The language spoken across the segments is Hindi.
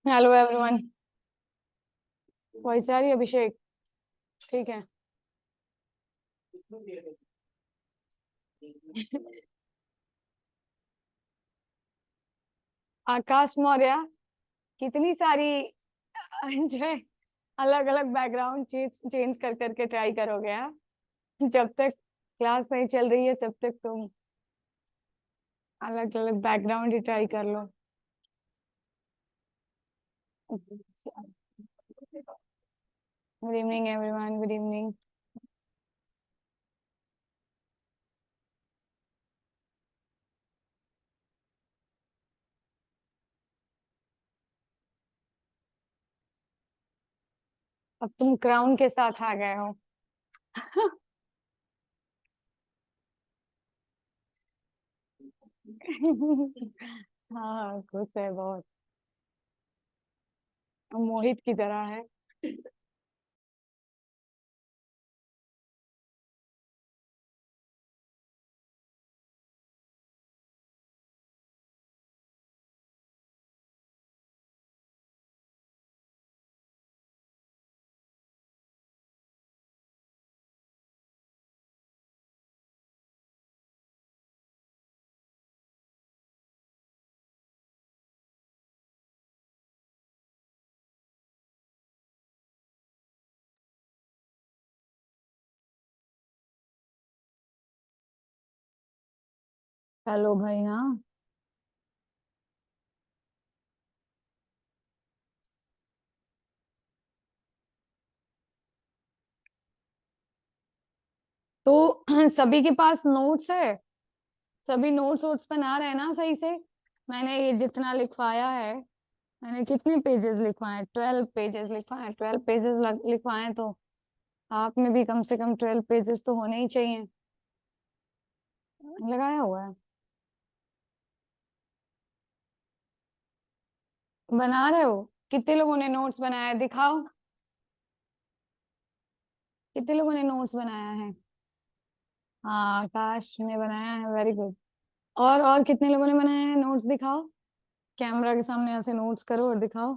Hello everyone. वॉइस आ रही है अभिषेक? ठीक है। आकाश मौर्य कितनी सारी जो है अलग अलग बैकग्राउंड चेंज चेंज कर करके ट्राई करोगे? हाँ, जब तक क्लास नहीं चल रही है तब तक तुम अलग अलग बैकग्राउंड ही ट्राई कर लो। Good evening everyone, good evening. अब तुम क्राउन के साथ आ गए हो। हाँ, खुश है बहुत। मोहित की तरह है। हेलो भाई। हाँ, तो सभी के पास नोट्स है? सभी नोट्स वोट्स बना रहे हैं ना सही से? मैंने ये जितना लिखवाया है, मैंने कितने पेजेस लिखवाए हैं? 12 पेजेस लिखवाए हैं। 12 पेजेस लिखवाए हैं, तो आप में भी कम से कम 12 पेजेस तो होने ही चाहिए। लगाया हुआ है? बना रहे हो? कितने लोगों ने नोट्स बनाया है, दिखाओ। कितने लोगों ने नोट्स बनाया है? हाँ, आकाश ने बनाया है, वेरी गुड। और कितने लोगों ने बनाया है नोट्स? दिखाओ, कैमरा के सामने ऐसे नोट्स करो और दिखाओ।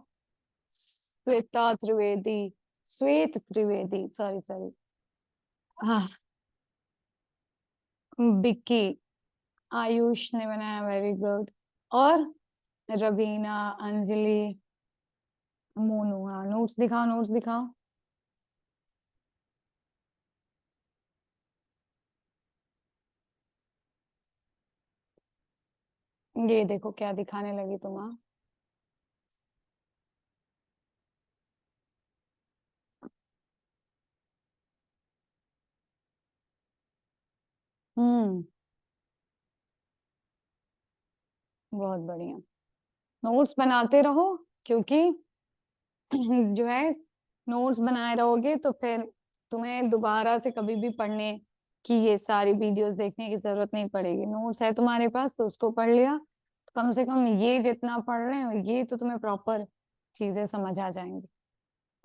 श्वेता त्रिवेदी, श्वेत त्रिवेदी, सॉरी सॉरी। हाँ, बिक्की, आयुष ने बनाया, वेरी गुड। और रवीना, अंजलि, मोनू। हाँ, नोट्स दिखाओ, नोट्स दिखाओ। ये देखो क्या दिखाने लगी तुम। हाँ। हम्म, बहुत बढ़िया। नोट्स बनाते रहो, क्योंकि जो है, नोट्स बनाए रहोगे तो फिर तुम्हें दोबारा से कभी भी पढ़ने की ये सारी वीडियोस देखने की जरूरत नहीं पड़ेगी। नोट्स है तुम्हारे पास तो उसको पढ़ लिया, तो कम से कम ये जितना पढ़ रहे हो ये तो तुम्हें प्रॉपर चीजें समझ आ जाएंगी।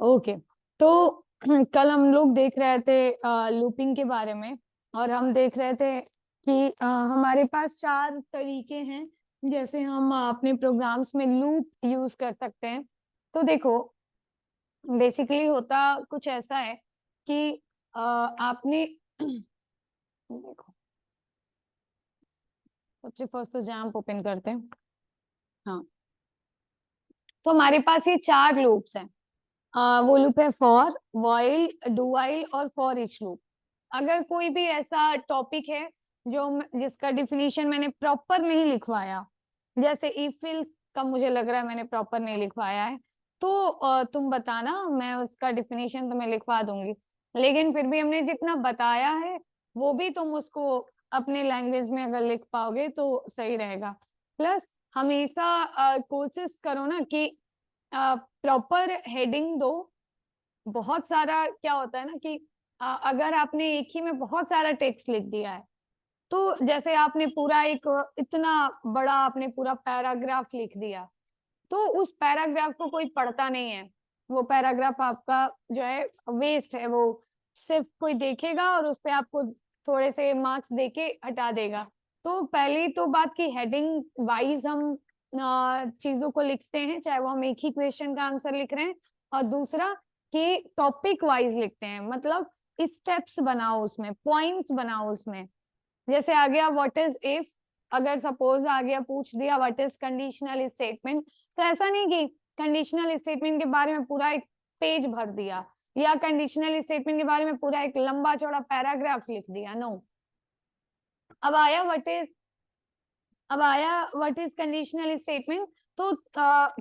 ओके। तो कल हम लोग देख रहे थे लूपिंग के बारे में, और हम देख रहे थे कि हमारे पास चार तरीके हैं जैसे हम अपने प्रोग्राम्स में लूप यूज कर सकते हैं। तो देखो, बेसिकली होता कुछ ऐसा है कि आपने देखो, सबसे फर्स्ट तो जैम्प ओपन करते हैं। हाँ, तो हमारे पास ये चार लूप्स हैं। वो लूप है फॉर, व्हाइल, डू व्हाइल और फॉर ईच लूप। अगर कोई भी ऐसा टॉपिक है जिसका डिफिनीशन मैंने प्रॉपर नहीं लिखवाया, जैसे इफ एल्स का मुझे लग रहा है मैंने प्रॉपर नहीं लिखवाया है, तो तुम बताना, मैं उसका डिफिनीशन तुम्हें लिखवा दूंगी। लेकिन फिर भी हमने जितना बताया है वो भी तुम उसको अपने लैंग्वेज में अगर लिख पाओगे तो सही रहेगा। प्लस हमेशा कोशिश करो ना कि प्रॉपर हेडिंग दो। बहुत सारा क्या होता है ना कि अगर आपने एक ही में बहुत सारा टेक्स्ट लिख दिया है, तो जैसे आपने पूरा एक इतना बड़ा आपने पूरा पैराग्राफ लिख दिया, तो उस पैराग्राफ को कोई पढ़ता नहीं है। वो पैराग्राफ आपका जो है वेस्ट है। वो सिर्फ कोई देखेगा और उस पे आपको थोड़े से मार्क्स देके हटा देगा। तो पहली तो बात की हेडिंग वाइज हम चीजों को लिखते हैं, चाहे वो हम एक ही क्वेश्चन का आंसर लिख रहे हैं, और दूसरा कि टॉपिक वाइज लिखते हैं, मतलब स्टेप्स बनाओ उसमें, पॉइंट्स बनाओ उसमें। जैसे आ गया व्हाट इज इफ, अगर सपोज आ गया पूछ दिया व्हाट इज कंडीशनल स्टेटमेंट, तो ऐसा नहीं कि कंडीशनल स्टेटमेंट के बारे में पूरा एक पेज भर दिया, या कंडीशनल स्टेटमेंट के बारे में पूरा एक लंबा चौड़ा पैराग्राफ लिख दिया, नो। अब आया व्हाट इज कंडीशनल स्टेटमेंट, तो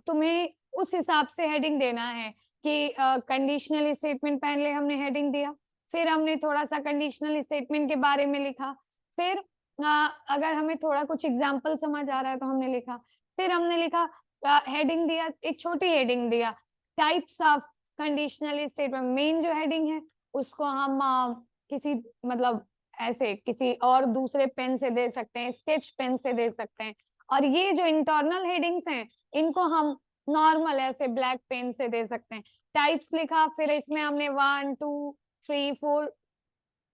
तुम्हें उस हिसाब से हेडिंग देना है कि कंडीशनल स्टेटमेंट पहले हमने हेडिंग दिया, फिर हमने थोड़ा सा कंडीशनल स्टेटमेंट के बारे में लिखा, फिर अगर हमें थोड़ा कुछ एग्जांपल समझ आ रहा है तो हमने लिखा, फिर हमने लिखा हेडिंग दिया, एक छोटी हेडिंग दिया types of conditional statement, main जो हेडिंग है उसको हम किसी मतलब ऐसे किसी और दूसरे पेन से दे सकते हैं, स्केच पेन से दे सकते हैं, और ये जो इंटरनल हेडिंग्स हैं इनको हम नॉर्मल ऐसे ब्लैक पेन से दे सकते हैं। टाइप्स लिखा, फिर इसमें हमने 1 2 3 4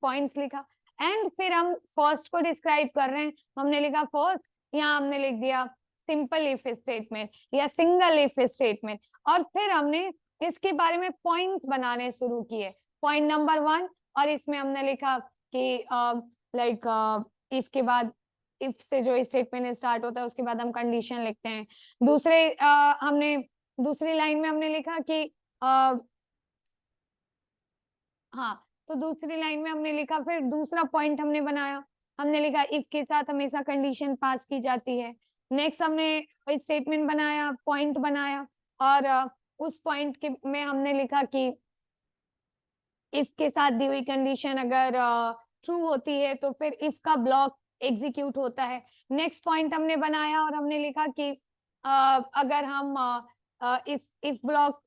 पॉइंट्स लिखा, एंड फिर हम फर्स्ट को डिस्क्राइब कर रहे हैं, हमने लिखा फर्स्ट, यहाँ हमने लिख दिया सिंपल इफ स्टेटमेंट या सिंगल इफ स्टेटमेंट, और फिर हमने इसके बारे में पॉइंट्स बनाने शुरू किए, पॉइंट नंबर 1, और इसमें हमने लिखा कि लाइक इफ के बाद, इफ से जो स्टेटमेंट स्टार्ट होता है उसके बाद हम कंडीशन लिखते हैं। हमने दूसरी लाइन में हमने लिखा कि हाँ, तो दूसरी लाइन में हमने लिखा, फिर दूसरा पॉइंट हमने बनाया, हमने लिखा इफ के साथ हमेशा कंडीशन पास की जाती है। नेक्स्ट हमने स्टेटमेंट बनाया, पॉइंट बनाया, और उस पॉइंट के में हमने लिखा कि इफ के साथ दी हुई कंडीशन अगर ट्रू होती है तो फिर इफ का ब्लॉक एग्जीक्यूट होता है। नेक्स्ट पॉइंट हमने बनाया और हमने लिखा कि अगर हम इफ ब्लॉक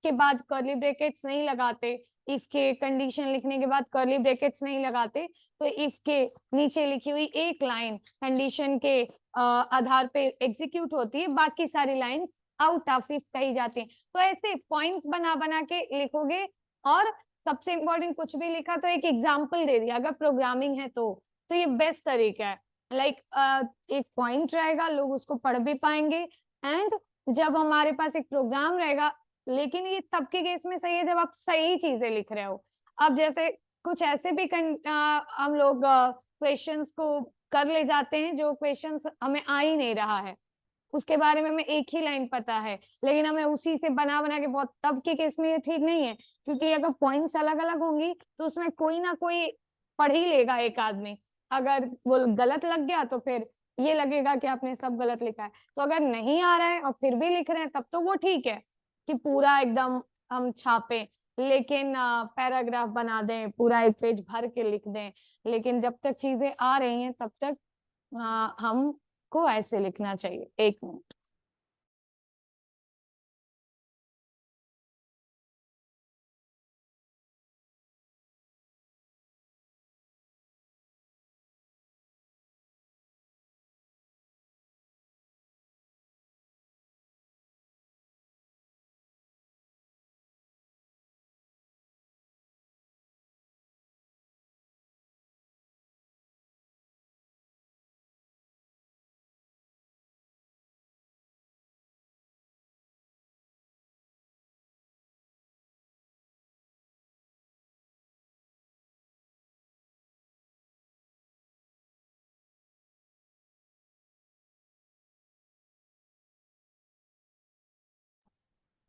के बाद कर्ली ब्रैकेट्स नहीं लगाते, इफ के कंडीशन लिखने के बाद कर्ली ब्रैकेट्स नहीं लगाते, तो इफ के नीचे लिखी हुई एक लाइन कंडीशन के आधार पे एग्जीक्यूट होती है, बाकी सारी लाइंस आउट ऑफ इफ कही जाती हैं। तो ऐसे पॉइंट्स बना बना के लिखोगे, और सबसे इंपॉर्टेंट कुछ भी लिखा तो एक एग्जाम्पल दे दिया, अगर प्रोग्रामिंग है तो ये बेस्ट तरीका है। लाइक एक पॉइंट रहेगा, लोग उसको पढ़ भी पाएंगे, एंड जब हमारे पास एक प्रोग्राम रहेगा, लेकिन ये तब के केस में सही है जब आप सही चीजें लिख रहे हो। अब जैसे कुछ ऐसे भी हम लोग क्वेश्चंस को कर ले जाते हैं जो क्वेश्चंस हमें आ ही नहीं रहा है, उसके बारे में हमें एक ही लाइन पता है, लेकिन हमें उसी से बना बना के बहुत, तब के केस में ये ठीक नहीं है, क्योंकि अगर पॉइंट्स अलग अलग होंगी तो उसमें कोई ना कोई पढ़ ही लेगा एक आदमी, अगर वो गलत लग गया तो फिर ये लगेगा कि आपने सब गलत लिखा है। तो अगर नहीं आ रहा है और फिर भी लिख रहे हैं तब तो वो ठीक है कि पूरा एकदम हम छापे, लेकिन पैराग्राफ बना दें, पूरा एक पेज भर के लिख दें, लेकिन जब तक चीजें आ रही हैं तब तक हमको ऐसे लिखना चाहिए। एक मिनट।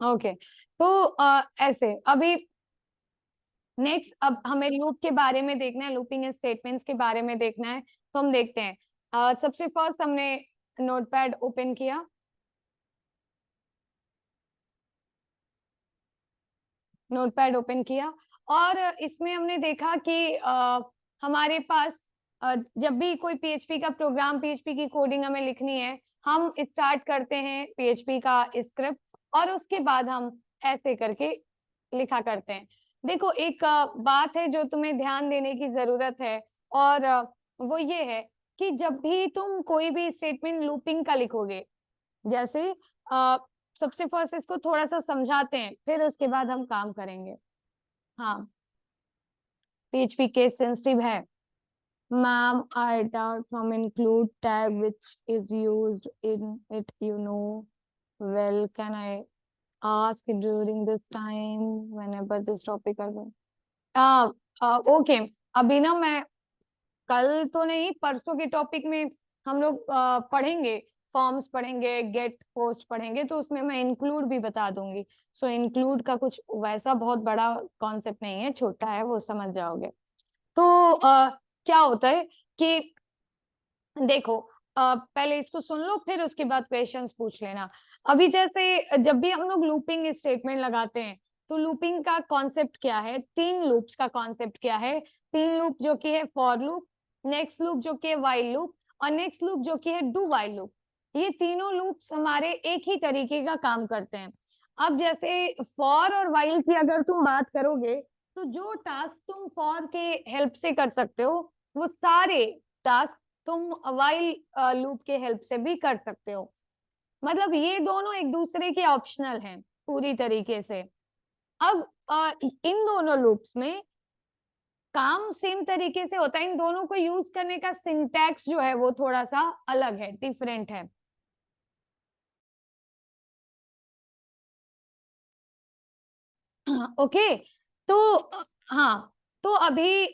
ओके, तो ऐसे अभी नेक्स्ट अब हमें लूप के बारे में देखना है, लूपिंग स्टेटमेंट्स के बारे में देखना है, तो हम देखते हैं। सबसे फर्स्ट हमने नोटपैड ओपन किया, नोटपैड ओपन किया, और इसमें हमने देखा कि हमारे पास जब भी कोई पीएचपी का प्रोग्राम, पीएचपी की कोडिंग हमें लिखनी है, हम स्टार्ट करते हैं पीएचपी का स्क्रिप्ट, और उसके बाद हम ऐसे करके लिखा करते हैं। देखो एक बात है जो तुम्हें ध्यान देने की जरूरत है, और वो ये है कि जब भी तुम कोई भी स्टेटमेंट लूपिंग का लिखोगे, जैसे सबसे फर्स्ट इसको थोड़ा सा समझाते हैं, फिर उसके बाद हम काम करेंगे। हाँ, पीएचपी केस सेंसिटिव है। Ma'am, I doubt from include tag which is used in it, you know. Well, can I ask during this time whenever this topic are okay अभी ना मैं कल तो नहीं परसों के टॉपिक में हम लोग पढ़ेंगे फॉर्म्स पढ़ेंगे गेट पोस्ट पढ़ेंगे तो उसमें मैं इंक्लूड भी बता दूंगी सो इंक्लूड का कुछ वैसा बहुत बड़ा कॉन्सेप्ट नहीं है छोटा है वो समझ जाओगे तो क्या होता है कि देखो पहले इसको सुन लो फिर उसके बाद क्वेश्चंस पूछ लेना अभी जैसे जब भी हम लोग लूपिंग स्टेटमेंट लगाते हैं तो लूपिंग का कॉन्सेप्ट क्या है तीन लूप्स का कॉन्सेप्ट क्या है तीन लूप जो कि है फॉर लूप नेक्स्ट लूप जो कि है व्हाइल लूप और नेक्स्ट लूप जो कि है डू व्हाइल लूप ये तीनों लूप्स हमारे एक ही तरीके का काम करते हैं अब जैसे फॉर और व्हाइल की अगर तुम बात करोगे तो जो टास्क तुम फॉर के हेल्प से कर सकते हो वो सारे टास्क तुम व्हाइल लूप के हेल्प से भी कर सकते हो मतलब ये दोनों एक दूसरे के ऑप्शनल हैं पूरी तरीके से अब इन दोनों लूप्स में काम सेम तरीके से होता है इन दोनों को यूज करने का सिंटैक्स जो है वो थोड़ा सा अलग है डिफरेंट है ओके तो हाँ तो अभी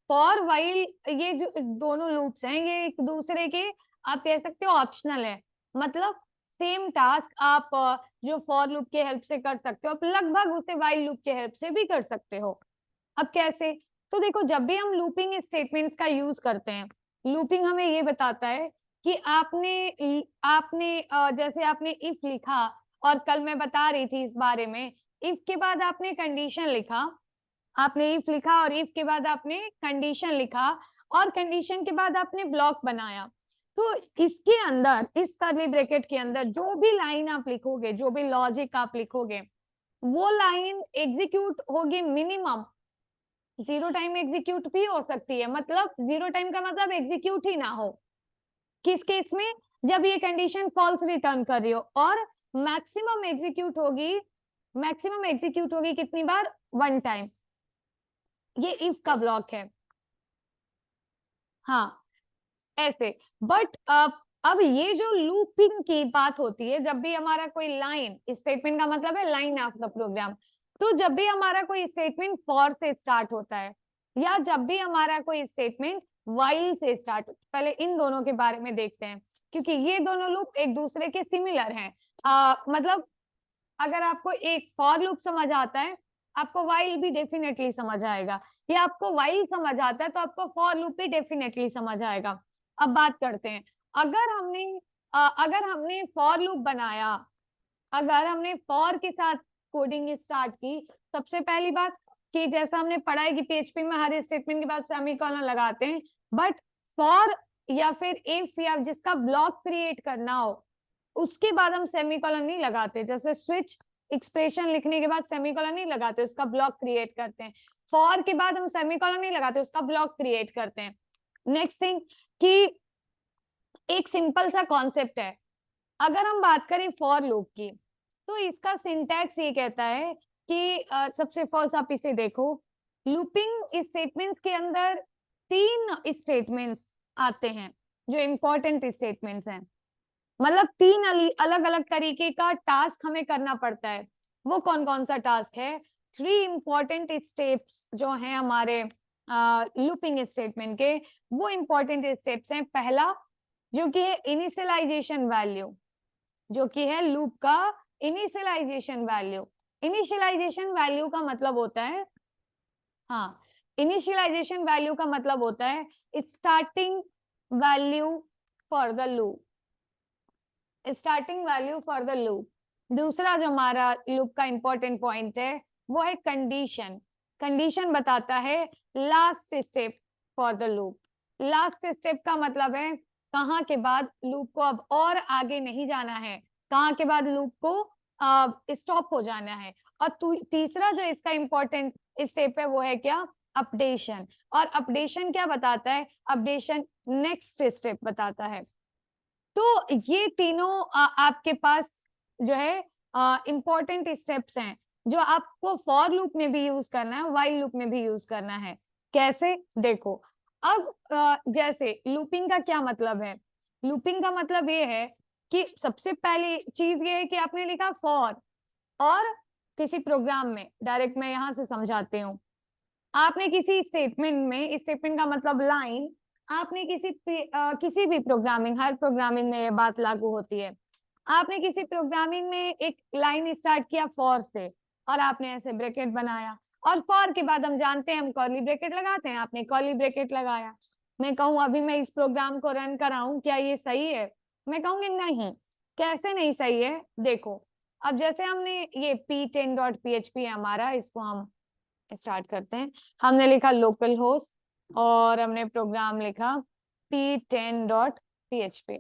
फॉर व्हाइल ये जो दोनों लूप्स हैं ये एक दूसरे के आप कह सकते हो ऑप्शनल है मतलब सेम टास्क आप जो फॉर लूप के हेल्प से कर सकते हो आप लगभग उसे व्हाइल लूप के हेल्प से भी कर सकते हो अब कैसे तो देखो जब भी हम लूपिंग स्टेटमेंट्स का यूज करते हैं लूपिंग हमें ये बताता है कि आपने आपने जैसे आपने इफ लिखा और कल मैं बता रही थी इस बारे में इफ के बाद आपने कंडीशन लिखा आपने इफ लिखा और इफ के बाद आपने कंडीशन लिखा और कंडीशन के बाद आपने ब्लॉक बनाया तो इसके अंदर इस कर्ली ब्रैकेट के अंदर जो भी लाइन आप लिखोगे जो भी लॉजिक आप लिखोगे वो लाइन एग्जीक्यूट होगी मिनिमम जीरो टाइम एग्जीक्यूट भी हो सकती है मतलब जीरो टाइम का मतलब एग्जीक्यूट ही ना हो किस केस में जब ये कंडीशन फॉल्स रिटर्न कर रही हो और मैक्सिमम एग्जीक्यूट होगी कितनी बार वन टाइम ये इफ का ब्लॉक है हाँ ऐसे बट अब ये जो लूपिंग की बात होती है जब भी हमारा कोई लाइन स्टेटमेंट का मतलब है लाइन ऑफ द प्रोग्राम तो जब भी हमारा कोई स्टेटमेंट फॉर से स्टार्ट होता है या जब भी हमारा कोई स्टेटमेंट व्हाइल से स्टार्ट पहले इन दोनों के बारे में देखते हैं क्योंकि ये दोनों लूप एक दूसरे के सिमिलर हैं मतलब अगर आपको एक फॉर लूप समझ आता है आपको व्हाइल भी डेफिनेटली समझ आएगा या आपको व्हाइल समझ आता है तो आपको फॉर लूप भी डेफिनेटली समझ आएगा अब बात करते हैं अगर हमने फॉर लूप बनाया अगर हमने फॉर के साथ कोडिंग स्टार्ट की सबसे पहली बात कि जैसा हमने पढ़ा है कि पीएचपी में हर स्टेटमेंट के बाद सेमीकोलन लगाते हैं बट फॉर या फिर इफ या जिसका ब्लॉक क्रिएट करना हो उसके बाद हम सेमीकोलन नहीं लगाते जैसे स्विच एक्सप्रेशन लिखने के बाद सेमीकोलन नहीं लगाते उसका ब्लॉक क्रिएट करते हैं फॉर के बाद हम सेमीकोलन नहीं लगाते उसका ब्लॉक क्रिएट करते हैं नेक्स्ट थिंग कि एक सिंपल सा कॉन्सेप्ट है अगर हम बात करें फॉर लूप की तो इसका सिंटैक्स ये कहता है कि सबसे फर्स्ट आप इसे देखो लूपिंग स्टेटमेंट्स के अंदर तीन स्टेटमेंट्स आते हैं जो इंपॉर्टेंट स्टेटमेंट्स हैं मतलब तीन अलग अलग तरीके का टास्क हमें करना पड़ता है वो कौन कौन सा टास्क है थ्री इंपॉर्टेंट स्टेप्स जो हैं हमारे लूपिंग स्टेटमेंट के वो इंपॉर्टेंट स्टेप्स हैं पहला जो कि है इनिशियलाइजेशन वैल्यू जो कि है लूप का इनिशियलाइजेशन वैल्यू का मतलब होता है हाँ इनिशियलाइजेशन वैल्यू का मतलब होता है starting value for the loop दूसरा जो हमारा लूप का इंपॉर्टेंट पॉइंट है वो है कंडीशन बताता है last step for the loop last step का मतलब है कहाँ के बाद लूप को अब और आगे नहीं जाना है कहाँ के बाद लूप को स्टॉप हो जाना है और तीसरा जो इसका इंपॉर्टेंट स्टेप है वो है क्या अपडेशन और अपडेशन क्या बताता है अपडेशन नेक्स्ट स्टेप बताता है तो ये तीनों आपके पास जो है इंपॉर्टेंट स्टेप्स हैं जो आपको फॉर लूप में भी यूज करना है व्हाइल लूप में भी यूज करना है कैसे देखो अब जैसे लूपिंग का क्या मतलब है, लूपिंग का मतलब ये है कि सबसे पहली चीज ये है कि आपने लिखा फॉर, और किसी प्रोग्राम में डायरेक्ट मैं यहां से समझाती हूँ, आपने किसी स्टेटमेंट में, स्टेटमेंट का मतलब लाइन, आपने किसी भी प्रोग्रामिंग, हर प्रोग्रामिंग में ये बात लागू होती है, आपने किसी प्रोग्रामिंग में एक लाइन स्टार्ट किया फॉर से, और आपने ऐसे ब्रैकेट बनाया, और फॉर के बाद हम जानते हैं हम कर्ली ब्रैकेट लगाते हैं, आपने कर्ली ब्रैकेट लगाया। मैं कहूँ अभी मैं इस प्रोग्राम को रन कराऊं, क्या ये सही है? मैं कहूंगी नहीं। कैसे नहीं सही है? देखो, अब जैसे हमने ये p10.php है हमारा, इसको हम स्टार्ट करते हैं। हमने लिखा लोकल होस्ट और हमने प्रोग्राम लिखा p10.php।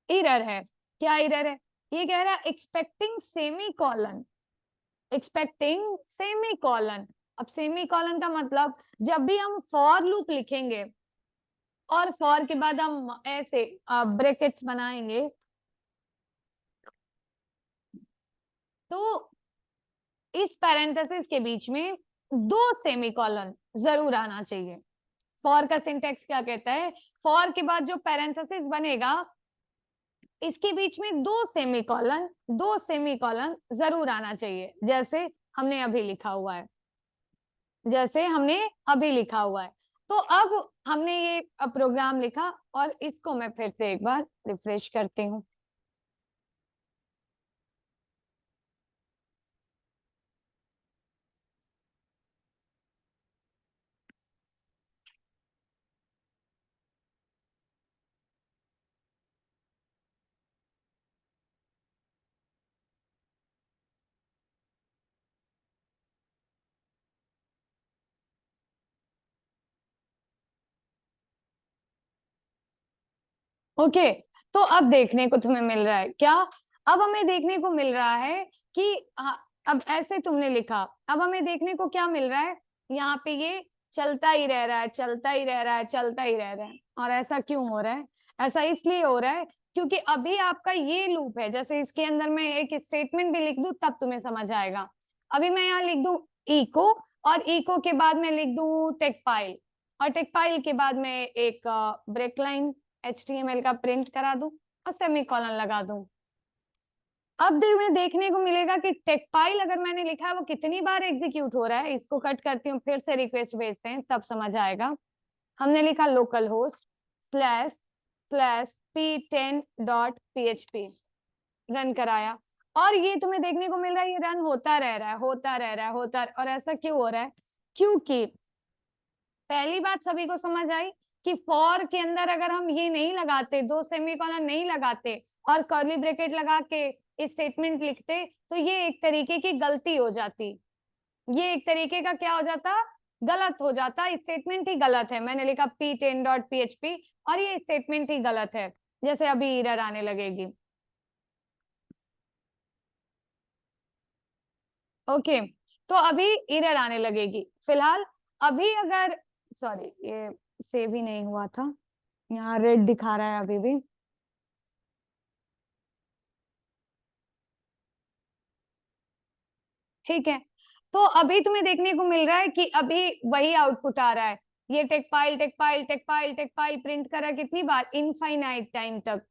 एरर है, क्या एरर है? ये कह रहा है expecting semi colon, expecting semi colon. अब सेमी कॉलन का मतलब, जब भी हम फॉर लूप लिखेंगे और फॉर के बाद हम ऐसे ब्रैकेट्स बनाएंगे, तो इस पैरेंथेसिस के बीच में 2 सेमीकोलन जरूर आना चाहिए। फॉर का सिंटेक्स क्या कहता है? फॉर के बाद जो पैरेंथेसिस बनेगा, इसके बीच में 2 सेमीकोलन जरूर आना चाहिए, जैसे हमने अभी लिखा हुआ है, जैसे हमने अभी लिखा हुआ है। तो अब हमने ये प्रोग्राम लिखा, और इसको मैं फिर से एक बार रिफ्रेश करती हूँ। ओके, तो अब देखने को तुम्हें मिल रहा है क्या? अब हमें देखने को मिल रहा है कि अब ऐसे तुमने लिखा, अब हमें देखने को क्या मिल रहा है? यहाँ पे ये चलता ही रह रहा है, चलता ही रह रहा है, चलता ही रह रहा है। और ऐसा क्यों हो रहा है? ऐसा इसलिए हो रहा है क्योंकि अभी आपका ये लूप है। जैसे इसके अंदर मैं एक स्टेटमेंट भी लिख दूं तब तुम्हें समझ आएगा। अभी मैं यहाँ लिख दूं इको, और इको के बाद मैं लिख दूं टेक्सपाइल, और टेक्सपाइल के बाद मैं एक ब्रेक लाइन HTML का प्रिंट करा दूं और सेमीकोलन लगा दूं। अब तुम्हें देखने को मिलेगा कि टेक्सपाइल अगर मैंने लिखा है वो कितनी बार एग्जीक्यूट हो रहा है। इसको कट करती हूँ, फिर से रिक्वेस्ट भेजते हैं, तब समझ आएगा। हमने लिखा लोकल होस्ट // p10.php, रन कराया, और ये तुम्हें देखने को मिल रहा है ये रन होता रह रहा है, होता रह रहा है, और ऐसा क्यों हो रहा है? क्योंकि पहली बात सभी को समझ आई कि फॉर के अंदर अगर हम ये नहीं लगाते, 2 सेमीकोलन नहीं लगाते और कर्ली ब्रैकेट लगा के स्टेटमेंट लिखते, तो ये एक तरीके की गलती हो जाती। ये एक तरीके का क्या हो जाता? गलत हो जाता। स्टेटमेंट ही गलत है। मैंने लिखा p10.php और ये स्टेटमेंट ही गलत है। जैसे अभी एरर आने लगेगी। ओके, तो अभी एरर आने लगेगी। फिलहाल अभी अगर, सॉरी ये सेव ही नहीं हुआ था, यहाँ रेड दिखा रहा है अभी भी। ठीक है, तो अभी तुम्हें देखने को मिल रहा है कि अभी वही आउटपुट आ रहा है। ये टेक्सपाइल टेक्सपाइल टेक्सपाइल टेक्सपाइल प्रिंट करा कितनी बार? इनफाइनाइट टाइम तक।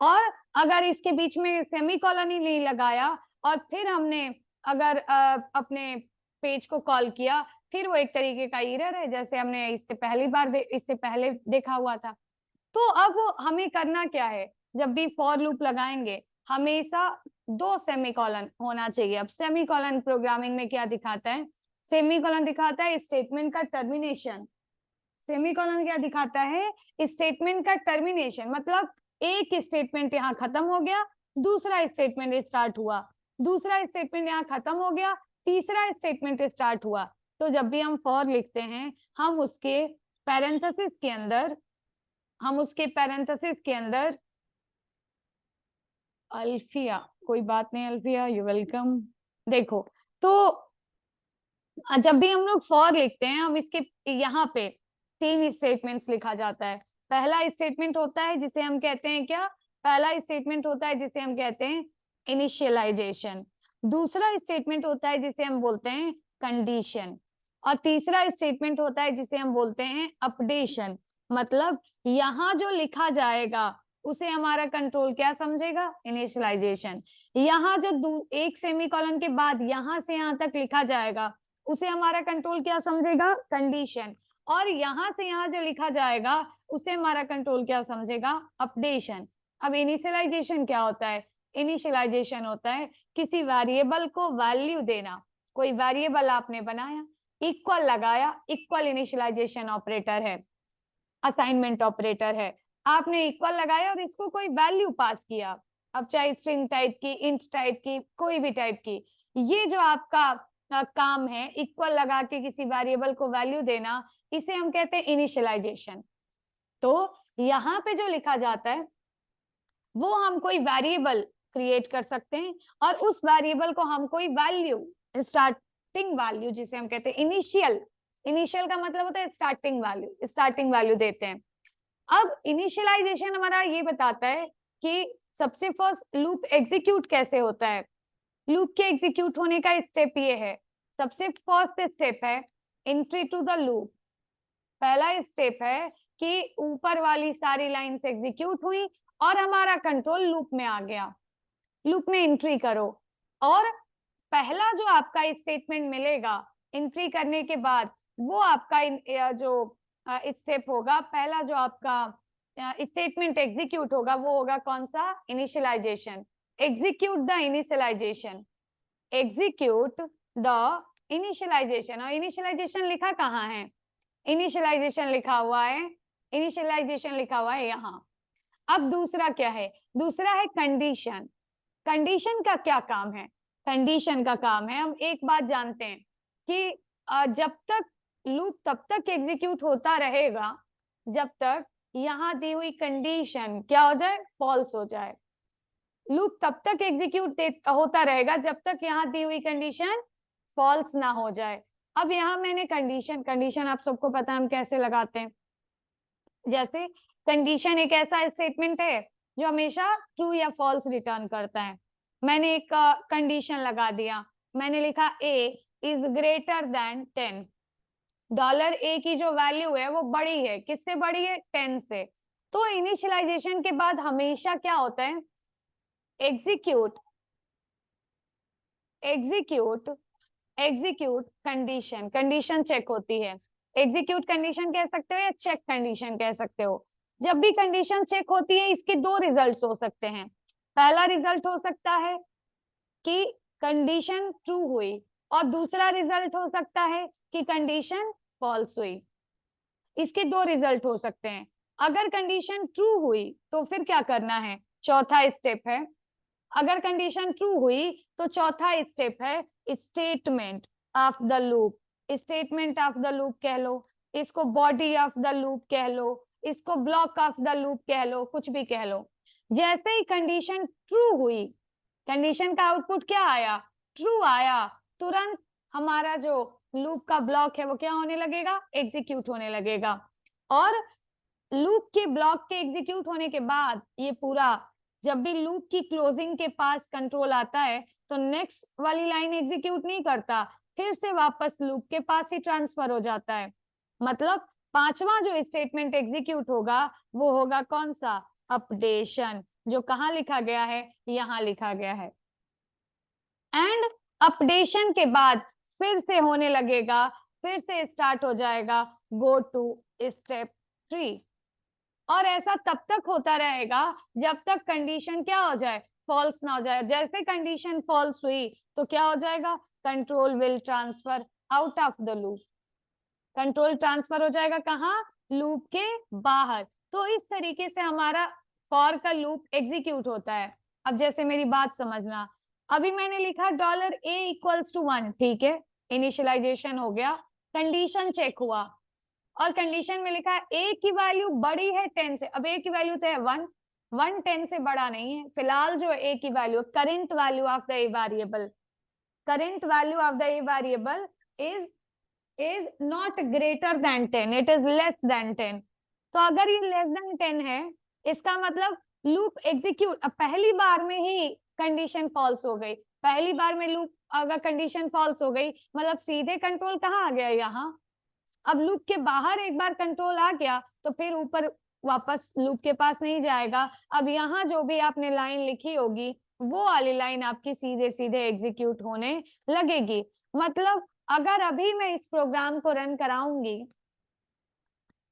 और अगर इसके बीच में सेमीकोलन ही नहीं लगाया और फिर हमने अगर अपने पेज को कॉल किया, फिर वो एक तरीके का एरर है, जैसे हमने इससे पहले देखा हुआ था। तो अब हमें करना क्या है? जब भी फॉर लूप लगाएंगे हमेशा 2 सेमीकोलन होना चाहिए। अब सेमीकोलन प्रोग्रामिंग में क्या दिखाता है? सेमीकोलन दिखाता है स्टेटमेंट का टर्मिनेशन। सेमीकोलन क्या दिखाता है? स्टेटमेंट का टर्मिनेशन, मतलब एक स्टेटमेंट यहाँ खत्म हो गया, दूसरा स्टेटमेंट स्टार्ट हुआ, दूसरा स्टेटमेंट यहाँ खत्म हो गया, तीसरा स्टेटमेंट स्टार्ट हुआ। तो जब भी हम फॉर लिखते हैं, हम उसके पैरेंथेसिस के अंदर, अल्फिया, कोई बात नहीं अल्फिया, यू वेलकम। देखो, तो जब भी हम लोग फॉर लिखते हैं, हम इसके यहाँ पे 3 स्टेटमेंट्स लिखा जाता है। पहला स्टेटमेंट होता है जिसे हम कहते हैं क्या? पहला स्टेटमेंट होता है जिसे हम कहते हैं इनिशियलाइजेशन। दूसरा स्टेटमेंट होता है जिसे हम बोलते हैं कंडीशन। और तीसरा स्टेटमेंट होता है जिसे हम बोलते हैं अपडेशन, मतलब यहाँ जो लिखा जाएगा उसे हमारा कंट्रोल क्या समझेगा, इनिशियलाइजेशन। यहाँ जो एक सेमीकोलन के बाद यहाँ से यहाँ तक लिखा जाएगा उसे हमारा कंट्रोल क्या समझेगा, कंडीशन। और यहाँ से यहाँ जो लिखा जाएगा उसे हमारा कंट्रोल क्या समझेगा, अपडेशन। अब इनिशियलाइजेशन क्या होता है, इनिशियलाइजेशन होता है किसी वेरिएबल को वैल्यू देना। कोई वेरिएबल आपने बनाया, इक्वल लगाया, इक्वल इनिशियलाइजेशन ऑपरेटर है, असाइनमेंट ऑपरेटर है। आपने इक्वल लगाया और इसको कोई वैल्यू पास किया, अब चाहे स्ट्रिंग टाइप की, इंट टाइप की, कोई भी टाइप की। ये जो आपका काम है, इक्वल लगा के किसी वेरिएबल को वैल्यू देना, इसे हम कहते हैं इनिशियलाइजेशन। तो यहाँ पे जो लिखा जाता है वो हम कोई वेरिएबल क्रिएट कर सकते हैं और उस वेरिएबल को हम कोई वैल्यू, स्टार्टिंग वैल्यू जिसे हम कहते हैं इनिशियल, इनिशियल का मतलब होता है स्टार्टिंग वैल्यू, स्टार्टिंग वैल्यू देते हैं। अब इनिशियलाइजेशन हमारा ये बताता है कि सबसे फर्स्ट लूप एग्जीक्यूट कैसे होता है। लूप के एग्जीक्यूट होने का स्टेप ये है, सबसे फर्स्ट स्टेप है एंट्री टू द लूप। पहला स्टेप है कि ऊपर वाली सारी लाइंस एग्जीक्यूट हुई और हमारा कंट्रोल लूप में आ गया। लूप में एंट्री करो और पहला जो आपका स्टेटमेंट मिलेगा एंट्री करने के बाद, वो आपका जो स्टेप होगा, पहला जो आपका स्टेटमेंट एग्जीक्यूट होगा वो होगा कौन सा, initialisation. Execute the initialisation, execute the initialisation. और इनिशियलाइजेशन लिखा कहाँ है, इनिशियलाइजेशन लिखा हुआ है, इनिशियलाइजेशन लिखा हुआ है यहाँ। अब दूसरा क्या है, दूसरा है कंडीशन। कंडीशन का क्या काम है, कंडीशन का काम है, हम एक बात जानते हैं कि जब तक लूप तब तक एग्जीक्यूट होता रहेगा जब तक यहाँ दी हुई कंडीशन क्या हो जाए, फॉल्स हो जाए। लूप तब तक एग्जीक्यूट होता रहेगा जब तक यहाँ दी हुई कंडीशन फॉल्स ना हो जाए। अब यहाँ मैंने कंडीशन आप सबको पता है हम कैसे लगाते हैं। जैसे कंडीशन एक ऐसा स्टेटमेंट है जो हमेशा ट्रू या फॉल्स रिटर्न करता है। मैंने एक कंडीशन लगा दिया, मैंने लिखा a is greater than 10। Dollar a की जो वैल्यू है वो बड़ी है, किससे बड़ी है, 10 से। तो इनिशियलाइजेशन के बाद हमेशा क्या होता है, एग्जीक्यूट कंडीशन, कंडीशन चेक होती है। एग्जीक्यूट कंडीशन कह सकते हो या चेक कंडीशन कह सकते हो। जब भी कंडीशन चेक होती है इसके दो रिजल्ट्स हो सकते हैं। पहला रिजल्ट हो सकता है कि कंडीशन ट्रू हुई और दूसरा रिजल्ट हो सकता है कि कंडीशन फॉल्स हुई। इसके दो रिजल्ट हो सकते हैं। अगर कंडीशन ट्रू हुई तो फिर क्या करना है, चौथा स्टेप है, अगर कंडीशन ट्रू हुई तो चौथा स्टेप है statement of the loop. Statement of the loop कह लो, इसको बॉडी ऑफ द लूप कह लो, इसको ब्लॉक ऑफ द लूप कह लो, कुछ भी कह लो। जैसे ही कंडीशन ट्रू हुई, कंडीशन का आउटपुट क्या आया, ट्रू आया, तुरंत हमारा जो लूप का ब्लॉक है वो क्या होने लगेगा, एग्जीक्यूट होने लगेगा। और लूप के ब्लॉक के एग्जीक्यूट होने के बाद ये पूरा, जब भी लूप की क्लोजिंग के पास कंट्रोल आता है तो नेक्स्ट वाली लाइन एग्जीक्यूट नहीं करता, फिर से वापस लूप के पास ही ट्रांसफर हो जाता है। मतलब पांचवा जो स्टेटमेंट एग्जीक्यूट होगा वो होगा कौन सा, अपडेशन, जो कहाँ लिखा गया है, यहाँ लिखा गया है। एंड अपडेशन के बाद फिर से होने लगेगा, फिर से स्टार्ट हो जाएगा गो टू स्टेप 3। और ऐसा तब तक होता रहेगा जब तक कंडीशन क्या हो जाए, फॉल्स ना हो जाए। जैसे कंडीशन फॉल्स हुई तो क्या हो जाएगा, control will transfer out of the loop. Control transfer हो जाएगा कहाँ, लूप के बाहर। तो इस तरीके से हमारा फॉर का लूप एग्जीक्यूट होता है। अब जैसे मेरी बात समझना, अभी मैंने लिखा डॉलर a इक्वल्स टू 1, ठीक है, इनिशियलाइजेशन हो गया, कंडीशन चेक हुआ और कंडीशन में लिखा है a की वैल्यू बड़ी है 10 से। अब a की वैल्यू तो है 1, 1 10 से बड़ा नहीं है। फिलहाल जो a की value, current value of the a variable, current value of the a variable is not greater than 10, it is less than 10। तो अगर ये लेस देन 10 है इसका मतलब लूप एग्जीक्यूट, अब पहली बार में ही कंडीशन फॉल्स हो गई, पहली बार में लूप अगर कंडीशन फॉल्स हो गई मतलब सीधे कंट्रोल कहाँ आ गया, यहाँ। अब लूप के बाहर एक बार कंट्रोल आ गया तो फिर ऊपर वापस लूप के पास नहीं जाएगा। अब यहाँ जो भी आपने लाइन लिखी होगी वो वाली लाइन आपकी सीधे सीधे एग्जीक्यूट होने लगेगी। मतलब अगर अभी मैं इस प्रोग्राम को रन कराऊंगी,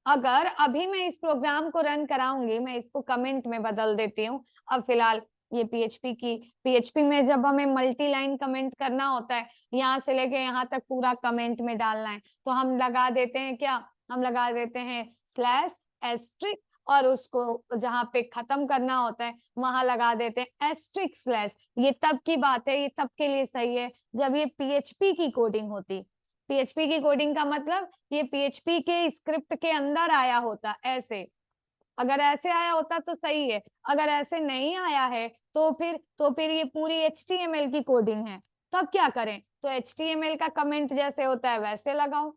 अगर अभी मैं इस प्रोग्राम को रन कराऊंगी, मैं इसको कमेंट में बदल देती हूँ। अब फिलहाल ये पीएचपी में जब हमें मल्टी लाइन कमेंट करना होता है, यहाँ से लेके यहाँ तक पूरा कमेंट में डालना है, तो हम लगा देते हैं क्या, हम लगा देते हैं स्लैश एस्ट्रिक, और उसको जहां पे खत्म करना होता है वहां लगा देते हैं एस्ट्रिक स्लैश। ये तब की बात है, ये तब के लिए सही है जब ये पीएचपी की कोडिंग होती। पीएचपी की कोडिंग का मतलब ये पीएचपी के स्क्रिप्ट के अंदर आया होता, ऐसे अगर ऐसे आया होता तो सही है, अगर ऐसे नहीं आया है तो फिर ये पूरी एचटीएमएल की कोडिंग है। तब क्या करें, तो एचटीएमएल का कमेंट जैसे होता है वैसे लगाओ,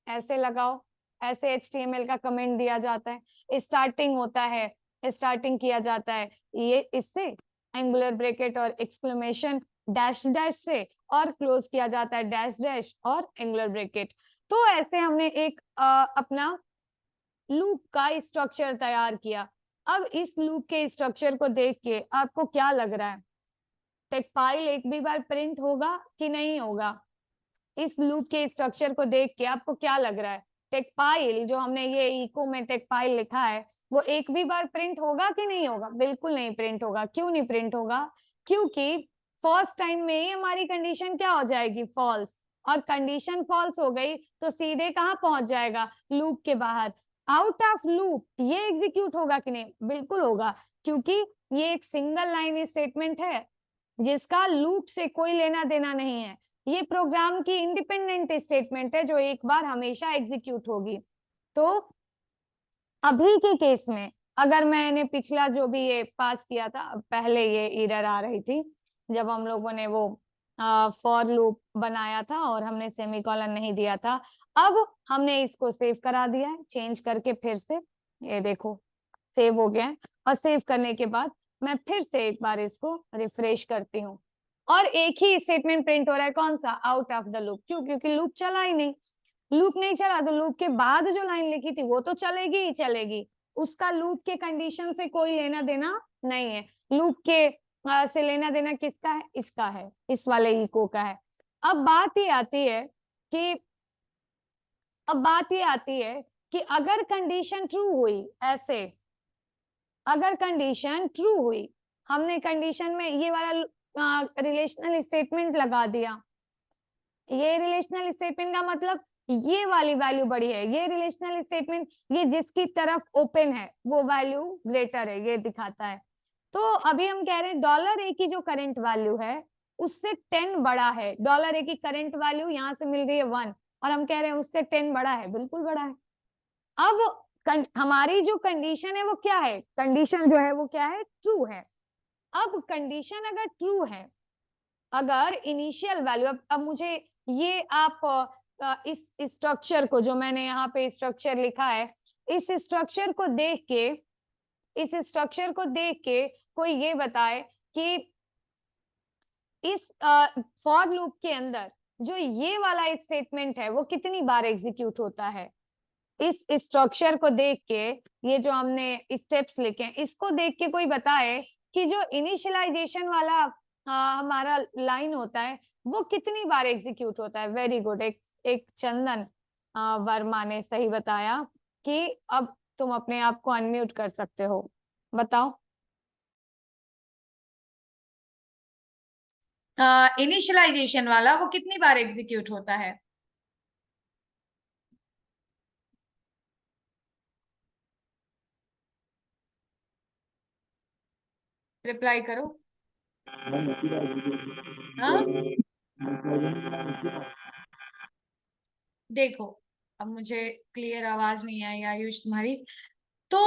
ऐसे लगाओ, ऐसे एचटीएमएल का कमेंट दिया जाता है। स्टार्टिंग होता है, स्टार्टिंग किया जाता है ये इससे एंगुलर ब्रैकेट और एक्सक्लेमेशन डैश डैश से, और क्लोज किया जाता है डैश डैश और एंगुलर ब्रैकेट। तो ऐसे हमने एक अपना लूप का स्ट्रक्चर तैयार किया। अब इस लूप के स्ट्रक्चर को देख के आपको क्या लग रहा है, टेक्स्ट फाइल एक भी बार प्रिंट होगा कि नहीं होगा? इस लूप के स्ट्रक्चर को देख के आपको क्या लग रहा है, टेक्स्ट फाइल जो हमने ये इको में टेक्स्ट फाइल लिखा है वो एक भी बार प्रिंट होगा कि नहीं होगा? बिल्कुल नहीं प्रिंट होगा। क्यों नहीं प्रिंट होगा? क्योंकि फर्स्ट टाइम में ही हमारी कंडीशन क्या हो जाएगी, फॉल्स, और कंडीशन फॉल्स हो गई तो सीधे कहाँ पहुंच जाएगा, लूप के बाहर। आउट ऑफ लूप ये एग्जीक्यूट होगा कि नहीं? बिल्कुल होगा, क्योंकि ये एक सिंगल लाइन स्टेटमेंट है जिसका लूप से कोई लेना देना नहीं है। ये प्रोग्राम की इंडिपेंडेंट स्टेटमेंट है जो एक बार हमेशा एग्जीक्यूट होगी। तो अभी के केस में अगर मैंने पिछला जो भी ये पास किया था, पहले ये एरर आ रही थी जब हम लोगों ने वो फॉर लूप बनाया था और हमने सेमीकोलन नहीं दिया था। अब हमने इसको सेव करा दिया है चेंज करके, फिर से ये देखो सेव हो गया है। और सेव करने के बाद मैं फिर से एक बार इसको रिफ्रेश करती हूँ और एक ही स्टेटमेंट प्रिंट हो रहा है, कौन सा, आउट ऑफ द लूप। क्यों? क्योंकि लूप चला ही नहीं। लूप नहीं चला तो लूप के बाद जो लाइन लिखी थी वो तो चलेगी ही चलेगी, उसका लूप के कंडीशन से कोई लेना देना नहीं है। लूप के से लेना देना किसका है, इसका है, इस वाले इको का है। अब बात ये आती है कि कि अगर कंडीशन ट्रू हुई, ऐसे अगर कंडीशन ट्रू हुई, हमने कंडीशन में ये वाला रिलेशनल स्टेटमेंट लगा दिया। ये रिलेशनल स्टेटमेंट का मतलब ये वाली वैल्यू बड़ी है, ये रिलेशनल स्टेटमेंट ये जिसकी तरफ ओपन है वो वैल्यू ग्रेटर है, ये दिखाता है। तो अभी हम कह रहे हैं $a की जो करंट वैल्यू है उससे 10 बड़ा है। $a की करंट वैल्यू यहाँ से मिल रही है 1 और हम कह रहे हैं उससे 10 बड़ा है, बिल्कुल बड़ा है। अब हमारी जो कंडीशन है वो क्या है, कंडीशन जो है वो क्या है, ट्रू है। अब कंडीशन अगर ट्रू है, अगर इनिशियल वैल्यू, अब मुझे ये आप इस स्ट्रक्चर को जो मैंने यहाँ पे स्ट्रक्चर लिखा है, इस स्ट्रक्चर को देख के कोई ये बताए कि इस फॉर लूप के अंदर जो ये वाला स्टेटमेंट है वो कितनी बार एग्जीक्यूट होता है। इस स्ट्रक्चर को देख के, ये जो हमने स्टेप्स लिखे हैं इसको देख के कोई बताए कि जो इनिशियलाइजेशन वाला हमारा लाइन होता है वो कितनी बार एग्जीक्यूट होता है। वेरी गुड, एक चंदन वर्मा ने सही बताया कि अब तुम अपने आप को अनम्यूट कर सकते हो, बताओ। इनिशियलाइजेशन वाला वो कितनी बार एग्जीक्यूट होता है? रिप्लाई करो। हाँ देखो, अब मुझे क्लियर आवाज नहीं आई आयुष तुम्हारी। तो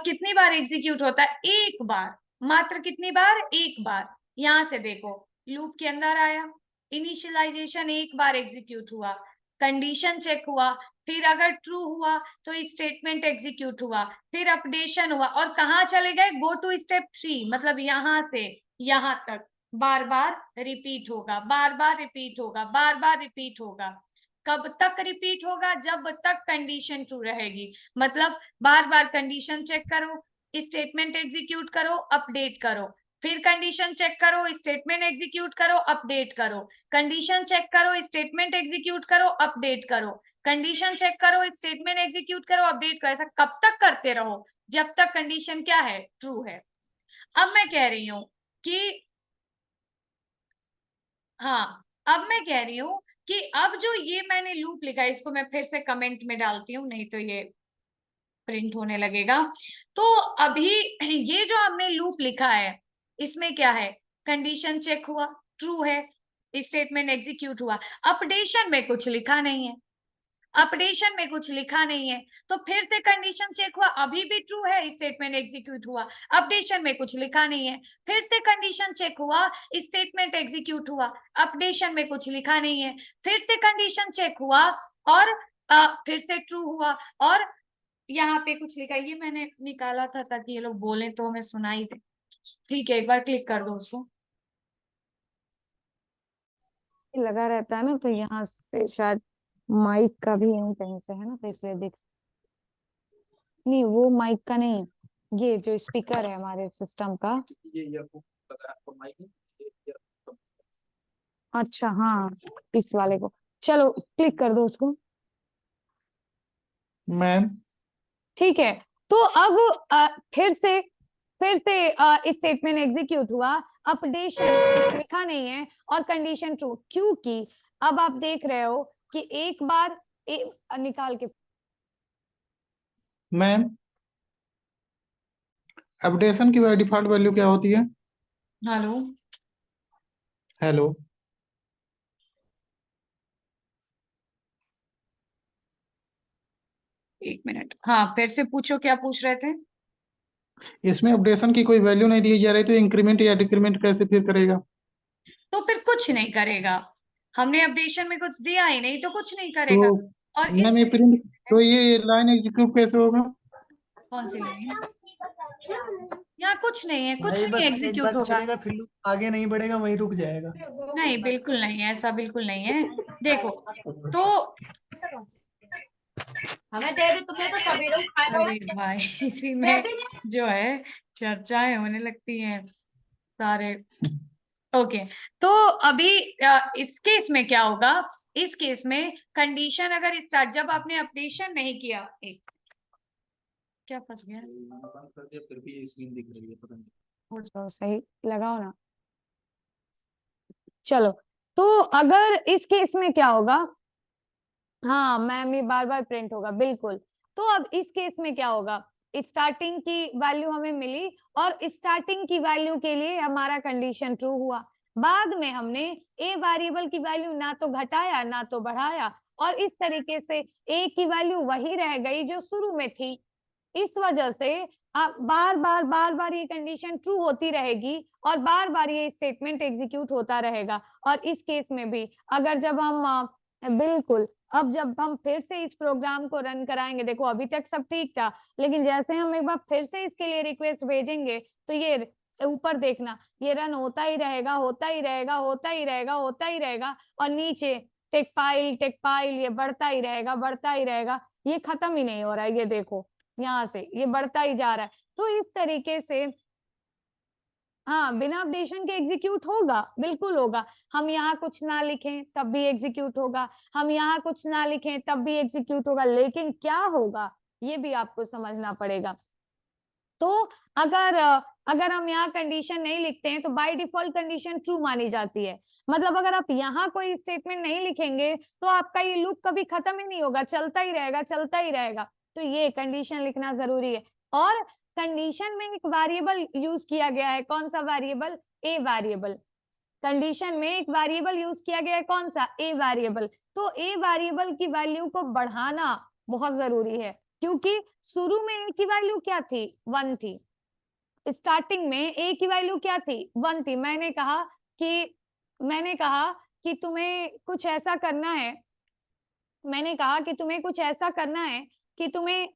कितनी बार एग्जीक्यूट होता है? एक बार, मात्र कितनी बार? एक बार। यहां से देखो, लूप के अंदर आया, इनिशियलाइजेशन एक बार एग्जीक्यूट हुआ, कंडीशन चेक हुआ, फिर अगर ट्रू हुआ तो स्टेटमेंट एग्जीक्यूट हुआ, फिर अपडेशन हुआ और कहाँ चले गए, गो टू स्टेप 3, मतलब यहां से यहां तक, बार बार रिपीट होगा, बार बार रिपीट होगा, बार बार रिपीट होगा। कब तक रिपीट होगा? जब तक कंडीशन ट्रू रहेगी। मतलब बार बार कंडीशन चेक करो, स्टेटमेंट एग्जीक्यूट करो, अपडेट करो, फिर कंडीशन चेक करो, स्टेटमेंट एग्जीक्यूट करो, अपडेट करो, कंडीशन चेक करो, स्टेटमेंट एग्जीक्यूट करो, अपडेट करो, कंडीशन चेक करो, स्टेटमेंट एग्जीक्यूट करो, अपडेट करो। ऐसा कब तक करते रहो? जब तक कंडीशन क्या है? ट्रू है। अब मैं कह रही हूं कि हाँ, अब मैं कह रही हूं कि अब जो ये मैंने लूप लिखा है, इसको मैं फिर से कमेंट में डालती हूँ, नहीं तो ये प्रिंट होने लगेगा। तो अभी ये जो हमने लूप लिखा है, इसमें क्या है? कंडीशन चेक हुआ, ट्रू है, स्टेटमेंट एग्जीक्यूट हुआ। अपडेशन में कुछ लिखा नहीं है, अपडेशन में कुछ लिखा नहीं है, तो फिर से कंडीशन चेक हुआ, अभी भी ट्रू है, स्टेटमेंट एग्जीक्यूट हुआ। अपडेशन में कुछ लिखा नहीं है, फिर से कंडीशन चेक हुआ, स्टेटमेंट एग्जीक्यूट हुआ। अपडेशन में कुछ लिखा नहीं है, फिर से कंडीशन चेक हुआ और फिर से ट्रू हुआ। और यहाँ पे कुछ लिखा, ये मैंने निकाला था ताकि ये लोग बोलें तो हमें सुनाई दे। ठीक है, एक बार क्लिक कर दो उसको। लगा रहता है ना, तो यहाँ से शायद माइक का भी यहीं कहीं से है ना, तो इसलिए दिख नहीं, वो माइक का नहीं, ये जो स्पीकर है हमारे सिस्टम का। ये ईयरफोन लगा है आपको माइक में, ये ईयरफोन। अच्छा हाँ, इस वाले को। चलो क्लिक कर दो उसको। मैम ठीक है, तो अब फिर से स्टेटमेंट एग्जीक्यूट हुआ, अपडेशन लिखा नहीं है और कंडीशन ट्रू, क्योंकि अब आप देख रहे हो कि एक बार निकाल के मैम अपडेशन की बाय डिफॉल्ट वैल्यू क्या होती है? हेलो, हेलो, एक मिनट, हाँ फिर से पूछो, क्या पूछ रहे थे? इसमें अपडेशन की कोई वैल्यू नहीं दी जा रही, तो इंक्रीमेंट या डिक्रीमेंट कैसे फिर करेगा? तो फिर कुछ नहीं करेगा, हमने अपडेशन में कुछ दिया ही नहीं तो कुछ नहीं तो करेगा। और इस मैम ये प्रिंट, तो ये लाइन एग्जीक्यूट कैसे होगा? कौन सी लाइन? यहाँ कुछ नहीं है, कुछ भाई नहीं बस एक एग्जीक्यूट बार होगा। चलेगा, फिर लूप आगे नहीं बढ़ेगा, वहीं रुक जाएगा। नहीं, बिल्कुल नहीं है, ऐसा बिल्कुल नहीं है। देखो, तो हमें दे दे, तुमने तो सभी लोग खाए लो। अरे भाई, इसी में जो है चर्चाएं होने लगती हैं सारे। ओके, तो अभी इस केस में क्या होगा? इस केस में कंडीशन अगर स्टार्ट, जब आपने अपडेशन नहीं किया, एक क्या फंस गया? बंद कर दिया फिर भी ये स्क्रीन दिख रही है, पता नहीं। तो सही लगाओ ना। चलो, तो अगर इस केस में क्या होगा? हाँ मैम, ये बार बार प्रिंट होगा, बिल्कुल। तो अब इस केस में क्या होगा? स्टार्टिंग की वैल्यू हमें मिली और स्टार्टिंग की वैल्यू के लिए हमारा कंडीशन ट्रू हुआ। बाद में हमने ए वेरिएबल की वैल्यू ना तो घटाया ना तो बढ़ाया, और इस तरीके से ए की वैल्यू वही रह गई जो शुरू में थी। इस वजह से अब बार बार ये कंडीशन ट्रू होती रहेगी और बार बार ये स्टेटमेंट एग्जीक्यूट होता रहेगा। और इस केस में भी अगर जब हम बिल्कुल, अब जब हम फिर से इस प्रोग्राम को रन कराएंगे, देखो अभी तक सब ठीक था, लेकिन जैसे हम एक बार फिर से इसके लिए रिक्वेस्ट भेजेंगे, तो ये ऊपर देखना, ये रन होता ही रहेगा, होता ही रहेगा, होता ही रहेगा, होता ही रहेगा, और नीचे टेक फाइल ये बढ़ता ही रहेगा, बढ़ता ही रहेगा, ये खत्म ही नहीं हो रहा है। ये देखो, यहाँ से ये बढ़ता ही जा रहा है। तो इस तरीके से हाँ, बिना अपडेशन के एग्जीक्यूट होगा, बिल्कुल होगा। हम यहाँ कुछ ना लिखें तब भी एग्जीक्यूट होगा, हम यहाँ कुछ ना लिखें तब भी एग्जीक्यूट होगा, लेकिन क्या होगा ये भी आपको समझना पड़ेगा। तो अगर हम यहाँ कंडीशन नहीं लिखते हैं तो बाय डिफॉल्ट कंडीशन ट्रू मानी जाती है। मतलब अगर आप यहाँ कोई स्टेटमेंट नहीं लिखेंगे तो आपका ये लूप कभी खत्म ही नहीं होगा, चलता ही रहेगा, चलता ही रहेगा। तो ये कंडीशन लिखना जरूरी है। और कंडीशन में एक वेरिएबल यूज किया गया है, कौन सा वेरिएबल? A variable. कंडीशन में एक वेरिएबल यूज किया गया है, कौन सा? A variable. तो ए वेरिएबल की वैल्यू को बढ़ाना बहुत जरूरी है, क्योंकि शुरू में ए की वैल्यू क्या थी? 1 थी। स्टार्टिंग में ए की वैल्यू क्या थी? 1 थी। मैंने कहा कि तुम्हें कुछ ऐसा करना है, मैंने कहा कि तुम्हें कुछ ऐसा करना है कि तुम्हें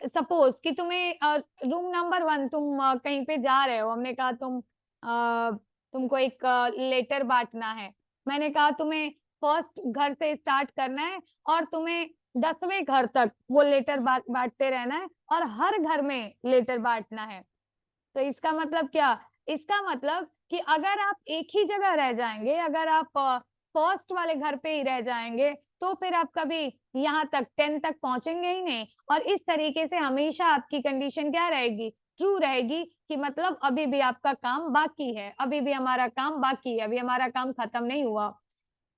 सपोज कि तुम्हें रूम नंबर 1, तुम कहीं पे जा रहे हो, हमने कहा तुम तुमको एक लेटर बांटना है, मैंने कहा तुम्हें फर्स्ट घर से स्टार्ट करना है और तुम्हें 10वें घर तक वो लेटर बांटते रहना है और हर घर में लेटर बांटना है। तो इसका मतलब क्या, इसका मतलब कि अगर आप एक ही जगह रह जाएंगे, अगर आप फर्स्ट वाले घर पे ही रह जाएंगे, तो फिर आप कभी यहाँ तक 10 तक पहुंचेंगे ही नहीं। और इस तरीके से हमेशा आपकी कंडीशन क्या रहेगी, ट्रू रहेगी, कि मतलब अभी भी आपका काम बाकी है, अभी भी हमारा काम बाकी है, अभी हमारा काम खत्म नहीं हुआ।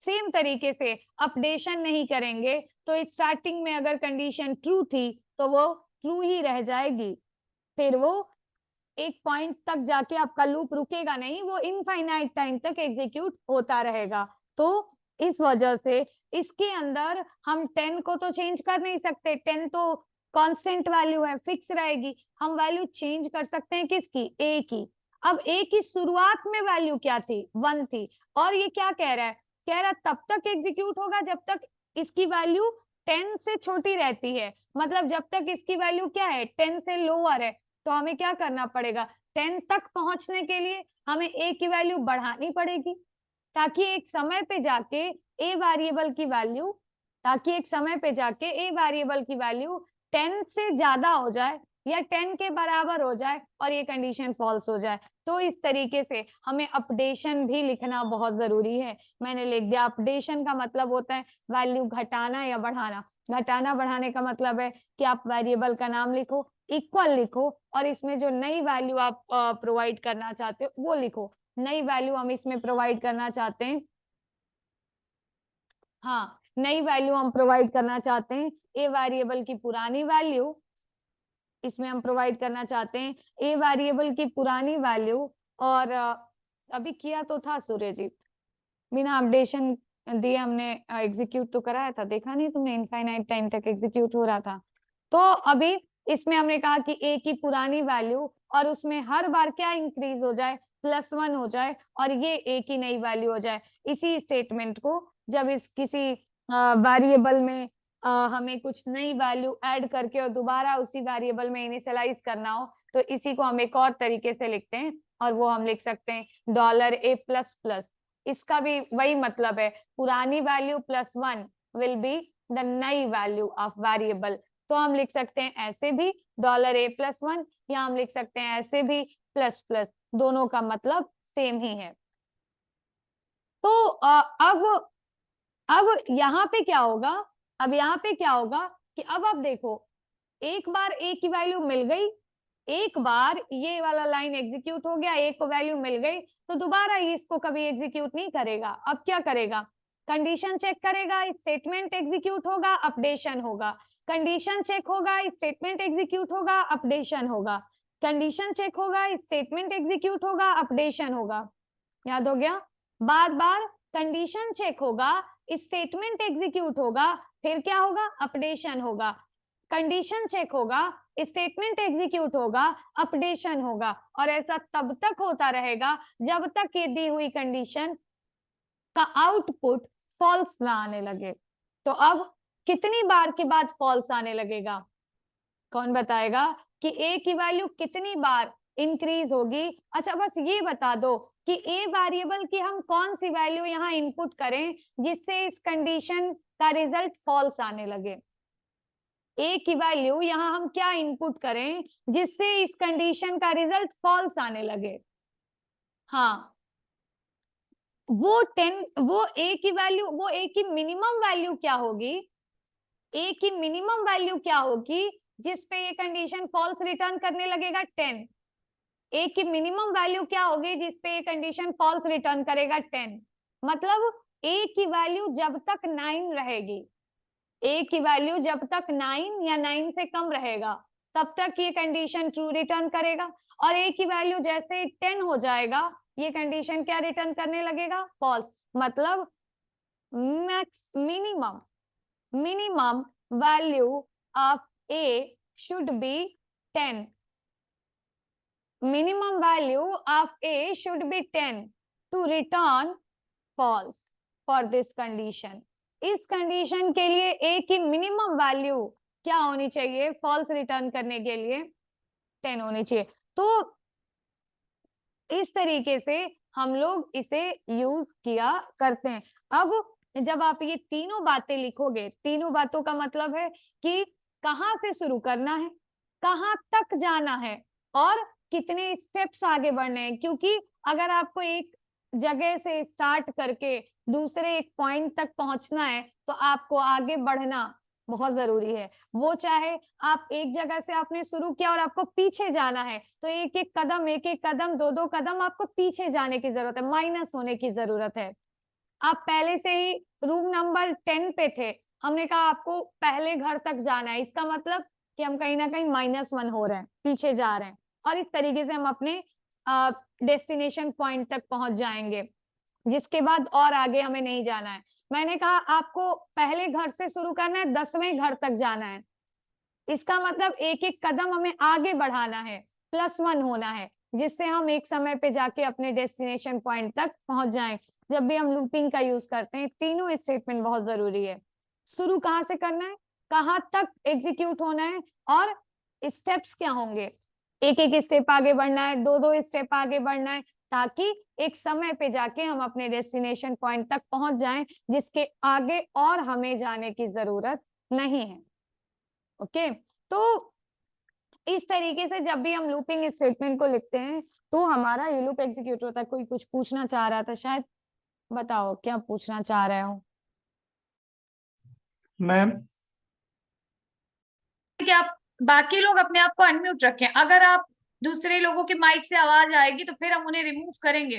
सेम तरीके से अपडेशन नहीं करेंगे तो स्टार्टिंग में अगर कंडीशन ट्रू थी तो वो ट्रू ही रह जाएगी, फिर वो एक पॉइंट तक जाके आपका लूप रुकेगा नहीं, वो इनफाइनाइट टाइम तक एग्जीक्यूट होता रहेगा। तो इस वजह से इसके अंदर हम 10 को तो चेंज कर नहीं सकते, 10 तो कांस्टेंट वैल्यू है, फिक्स रहेगी। हम वैल्यू चेंज कर सकते हैं किसकी, a की। अब a की शुरुआत में वैल्यू क्या थी, 1 थी, और ये क्या कह रहा है, कह रहा है तब तक एग्जीक्यूट होगा जब तक इसकी वैल्यू 10 से छोटी रहती है, मतलब जब तक इसकी वैल्यू क्या है, 10 से लोअर है। तो हमें क्या करना पड़ेगा, 10 तक पहुंचने के लिए हमें a की वैल्यू बढ़ानी पड़ेगी, ताकि एक समय पे जाके a वेरिएबल की वैल्यू, ताकि एक समय पे जाके a वेरिएबल की वैल्यू 10 से ज्यादा हो जाए या 10 के बराबर हो जाए और ये कंडीशन फॉल्स हो जाए। तो इस तरीके से हमें अपडेशन भी लिखना बहुत जरूरी है। मैंने लिख दिया, अपडेशन का मतलब होता है वैल्यू घटाना या बढ़ाना। घटाना बढ़ाने का मतलब है कि आप वेरिएबल का नाम लिखो, इक्वल लिखो, और इसमें जो नई वैल्यू आप प्रोवाइड करना चाहते हो वो लिखो। नई वैल्यू हम इसमें प्रोवाइड करना चाहते हैं, हाँ नई वैल्यू हम प्रोवाइड करना चाहते हैं ए वेरिएबल की पुरानी वैल्यू, इसमें हम प्रोवाइड करना चाहते हैं ए वेरिएबल की पुरानी वैल्यू। और अभी किया तो था सूर्यजीत, बिना अपडेशन दिए हमने एग्जीक्यूट तो कराया था, देखा नहीं तुमने, इनफाइनाइट टाइम तक एग्जीक्यूट हो रहा था। तो अभी इसमें हमने कहा कि a की पुरानी वैल्यू और उसमें हर बार क्या इंक्रीज हो जाए, +1 हो जाए, और ये a की नई वैल्यू हो जाए। इसी स्टेटमेंट को जब इस किसी वेरिएबल में हमें कुछ नई वैल्यू ऐड करके और दोबारा उसी वेरिएबल में इनिशियलाइज करना हो, तो इसी को हम एक और तरीके से लिखते हैं, और वो हम लिख सकते हैं $a++। इसका भी वही मतलब है, पुरानी वैल्यू +1 विल बी द नई वैल्यू ऑफ वेरिएबल। तो हम लिख सकते हैं ऐसे भी $a+1, या हम लिख सकते हैं ऐसे भी ++, दोनों का मतलब सेम ही है। तो अब यहाँ पे क्या होगा, अब यहाँ पे क्या होगा कि अब आप देखो, एक बार a की वैल्यू मिल गई, एक बार ये वाला लाइन एग्जीक्यूट हो गया, a को वैल्यू मिल गई, तो दोबारा ये इसको कभी एग्जीक्यूट नहीं करेगा। अब क्या करेगा, कंडीशन चेक करेगा, स्टेटमेंट एग्जीक्यूट होगा, अपडेशन होगा। कंडीशन चेक होगा, स्टेटमेंट एग्जीक्यूट होगा, अपडेशन होगा। कंडीशन चेक होगा, स्टेटमेंट एग्जीक्यूट होगा, अपडेशन होगा। याद हो गया, बार बार कंडीशन चेक होगा, स्टेटमेंट एग्जीक्यूट होगा, फिर क्या होगा, अपडेशन होगा। कंडीशन चेक होगा, स्टेटमेंट एग्जीक्यूट होगा, अपडेशन होगा, और ऐसा तब तक होता रहेगा जब तक ये दी हुई कंडीशन का आउटपुट फॉल्स ना आने लगे। तो अब कितनी बार के बाद फॉल्स आने लगेगा, कौन बताएगा कि a की वैल्यू कितनी बार इंक्रीज होगी। अच्छा बस ये बता दो कि a वेरिएबल की हम कौन सी वैल्यू यहाँ इनपुट करें जिससे इस कंडीशन का रिजल्ट फॉल्स आने लगे। a की वैल्यू यहाँ हम क्या इनपुट करें जिससे इस कंडीशन का रिजल्ट फॉल्स आने लगे। हाँ, वो a की वैल्यू, वो a की मिनिमम वैल्यू क्या होगी, a की मिनिमम वैल्यू क्या होगी जिस पे ये कंडीशन फॉल्स रिटर्न करने लगेगा, 10। a की मिनिमम वैल्यू क्या होगी जिस पे ये कंडीशन फॉल्स रिटर्न करेगा, 10। मतलब a की वैल्यू जब तक 9 रहेगी, a की वैल्यू जब तक 9 या 9 से कम रहेगा तब तक ये कंडीशन ट्रू रिटर्न करेगा, और a की वैल्यू जैसे 10 हो जाएगा ये कंडीशन क्या रिटर्न करने लगेगा, फॉल्स। मतलब minimum value of a should be 10. Minimum value of a should be 10 to return false for this condition. इस कंडीशन के लिए a की मिनिमम वैल्यू क्या होनी चाहिए, फॉल्स रिटर्न करने के लिए 10 होनी चाहिए। तो इस तरीके से हम लोग इसे यूज किया करते हैं। अब जब आप ये तीनों बातें लिखोगे, तीनों बातों का मतलब है कि कहाँ से शुरू करना है, कहाँ तक जाना है और कितने स्टेप्स आगे बढ़ने हैं। क्योंकि अगर आपको एक जगह से स्टार्ट करके दूसरे एक पॉइंट तक पहुंचना है तो आपको आगे बढ़ना बहुत जरूरी है। वो चाहे आप एक जगह से आपने शुरू किया और आपको पीछे जाना है तो एक एक कदम 2-2 कदम आपको पीछे जाने की जरूरत है, माइनस होने की जरूरत है। आप पहले से ही रूम नंबर 10 पे थे, हमने कहा आपको पहले घर तक जाना है, इसका मतलब कि हम कहीं ना कहीं -1 हो रहे हैं, पीछे जा रहे हैं। और इस तरीके से हम अपने डेस्टिनेशन पॉइंट तक पहुंच जाएंगे, जिसके बाद और आगे हमें नहीं जाना है। मैंने कहा आपको पहले घर से शुरू करना है, 10वें घर तक जाना है, इसका मतलब एक एक कदम हमें आगे बढ़ाना है, +1 होना है, जिससे हम एक समय पे जाके अपने डेस्टिनेशन पॉइंट तक पहुंच जाएं। जब भी हम लूपिंग का यूज करते हैं, तीनों स्टेटमेंट बहुत जरूरी है। शुरू कहाँ से करना है, कहाँ तक एग्जीक्यूट होना है और स्टेप्स क्या होंगे, एक एक स्टेप आगे बढ़ना है, 2-2 स्टेप आगे बढ़ना है, ताकि एक समय पे जाके हम अपने डेस्टिनेशन पॉइंट तक पहुंच जाएं, जिसके आगे और हमें जाने की जरूरत नहीं है। ओके, तो इस तरीके से जब भी हम लूपिंग स्टेटमेंट को लिखते हैं तो हमारा ये लूप एग्जीक्यूट होता है। कोई कुछ पूछना चाह रहा था शायद, बताओ क्या पूछना चाह रहे हो। मैम कि आप बाकी लोग अपने आप को अनम्यूट रखें। अगर आप दूसरे लोगों के माइक से आवाज आएगी तो फिर हम उन्हें रिमूव करेंगे,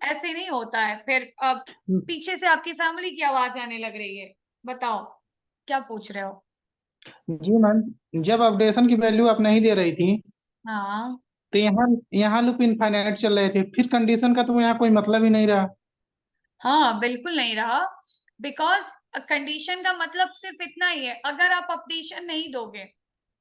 ऐसे नहीं होता है। फिर अब पीछे से आपकी फैमिली की आवाज आने लग रही है। बताओ क्या पूछ रहे हो। जी मैम, जब अपडेशन की वैल्यू आप नहीं दे रही थी हाँ तो यहाँ यहाँ लूप इनफाइनाइट चल रहे थे, फिर कंडीशन का तो यहाँ कोई मतलब ही नहीं रहा। हाँ, बिल्कुल नहीं रहा। बिकॉज कंडीशन का मतलब सिर्फ इतना ही है, अगर आप अपडेशन नहीं दोगे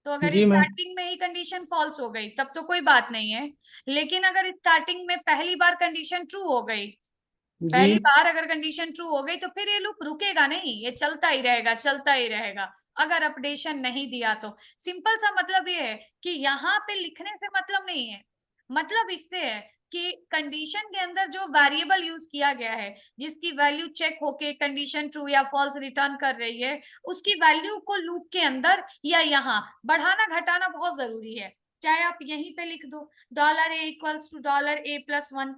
तो अगर जी मैम। स्टार्टिंग में ही कंडीशन फॉल्स हो गई तब तो कोई बात नहीं है। लेकिन अगर स्टार्टिंग में पहली बार कंडीशन ट्रू हो गई, जी पहली बार अगर कंडीशन ट्रू हो गई तो फिर ये लूप रुकेगा नहीं, ये चलता ही रहेगा, चलता ही रहेगा। अगर अपडेशन नहीं दिया तो सिंपल सा मतलब ये है कि यहाँ पे लिखने से मतलब नहीं है, मतलब इससे है कि कंडीशन के अंदर जो वेरिएबल यूज किया गया है, जिसकी वैल्यू चेक होके कंडीशन ट्रू या फॉल्स रिटर्न कर रही है, उसकी वैल्यू को लूप के अंदर या यहाँ बढ़ाना घटाना बहुत जरूरी है। चाहे आप यहीं पे लिख दो $a = $a+1,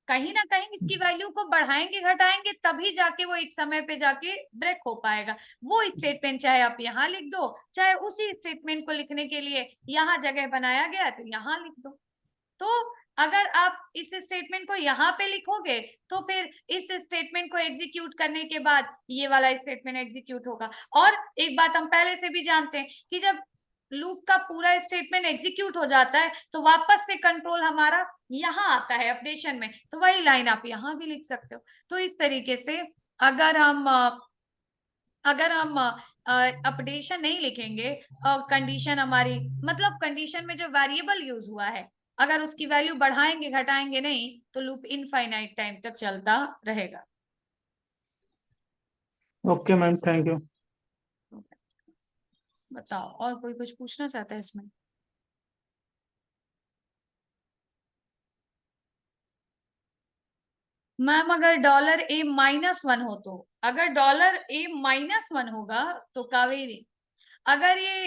कहीं ना कहीं इसकी वैल्यू को बढ़ाएंगे घटाएंगे तभी जाके वो एक समय पे जाके ब्रेक हो पाएगा। वो स्टेटमेंट चाहे आप यहाँ लिख दो, चाहे उसी स्टेटमेंट को लिखने के लिए यहाँ जगह बनाया गया तो यहाँ लिख दो। तो अगर आप इस स्टेटमेंट को यहाँ पे लिखोगे तो फिर इस स्टेटमेंट को एग्जीक्यूट करने के बाद ये वाला स्टेटमेंट एग्जीक्यूट होगा। और एक बात हम पहले से भी जानते हैं कि जब लूप का पूरा स्टेटमेंट एग्जीक्यूट हो जाता है तो वापस से कंट्रोल हमारा यहाँ आता है अपडेशन में, तो वही लाइन आप यहाँ भी लिख सकते हो। तो इस तरीके से अगर हम अपडेशन नहीं लिखेंगे, कंडीशन हमारी मतलब कंडीशन में जो वेरिएबल यूज हुआ है अगर उसकी वैल्यू बढ़ाएंगे घटाएंगे नहीं तो लूप इनफाइनाइट टाइम तक चलता रहेगा। Okay ma'am, thank you. बताओ और कोई कुछ पूछना चाहता है इसमें। मैम अगर $a-1 हो तो, अगर $a-1 होगा तो कावेरी, अगर ये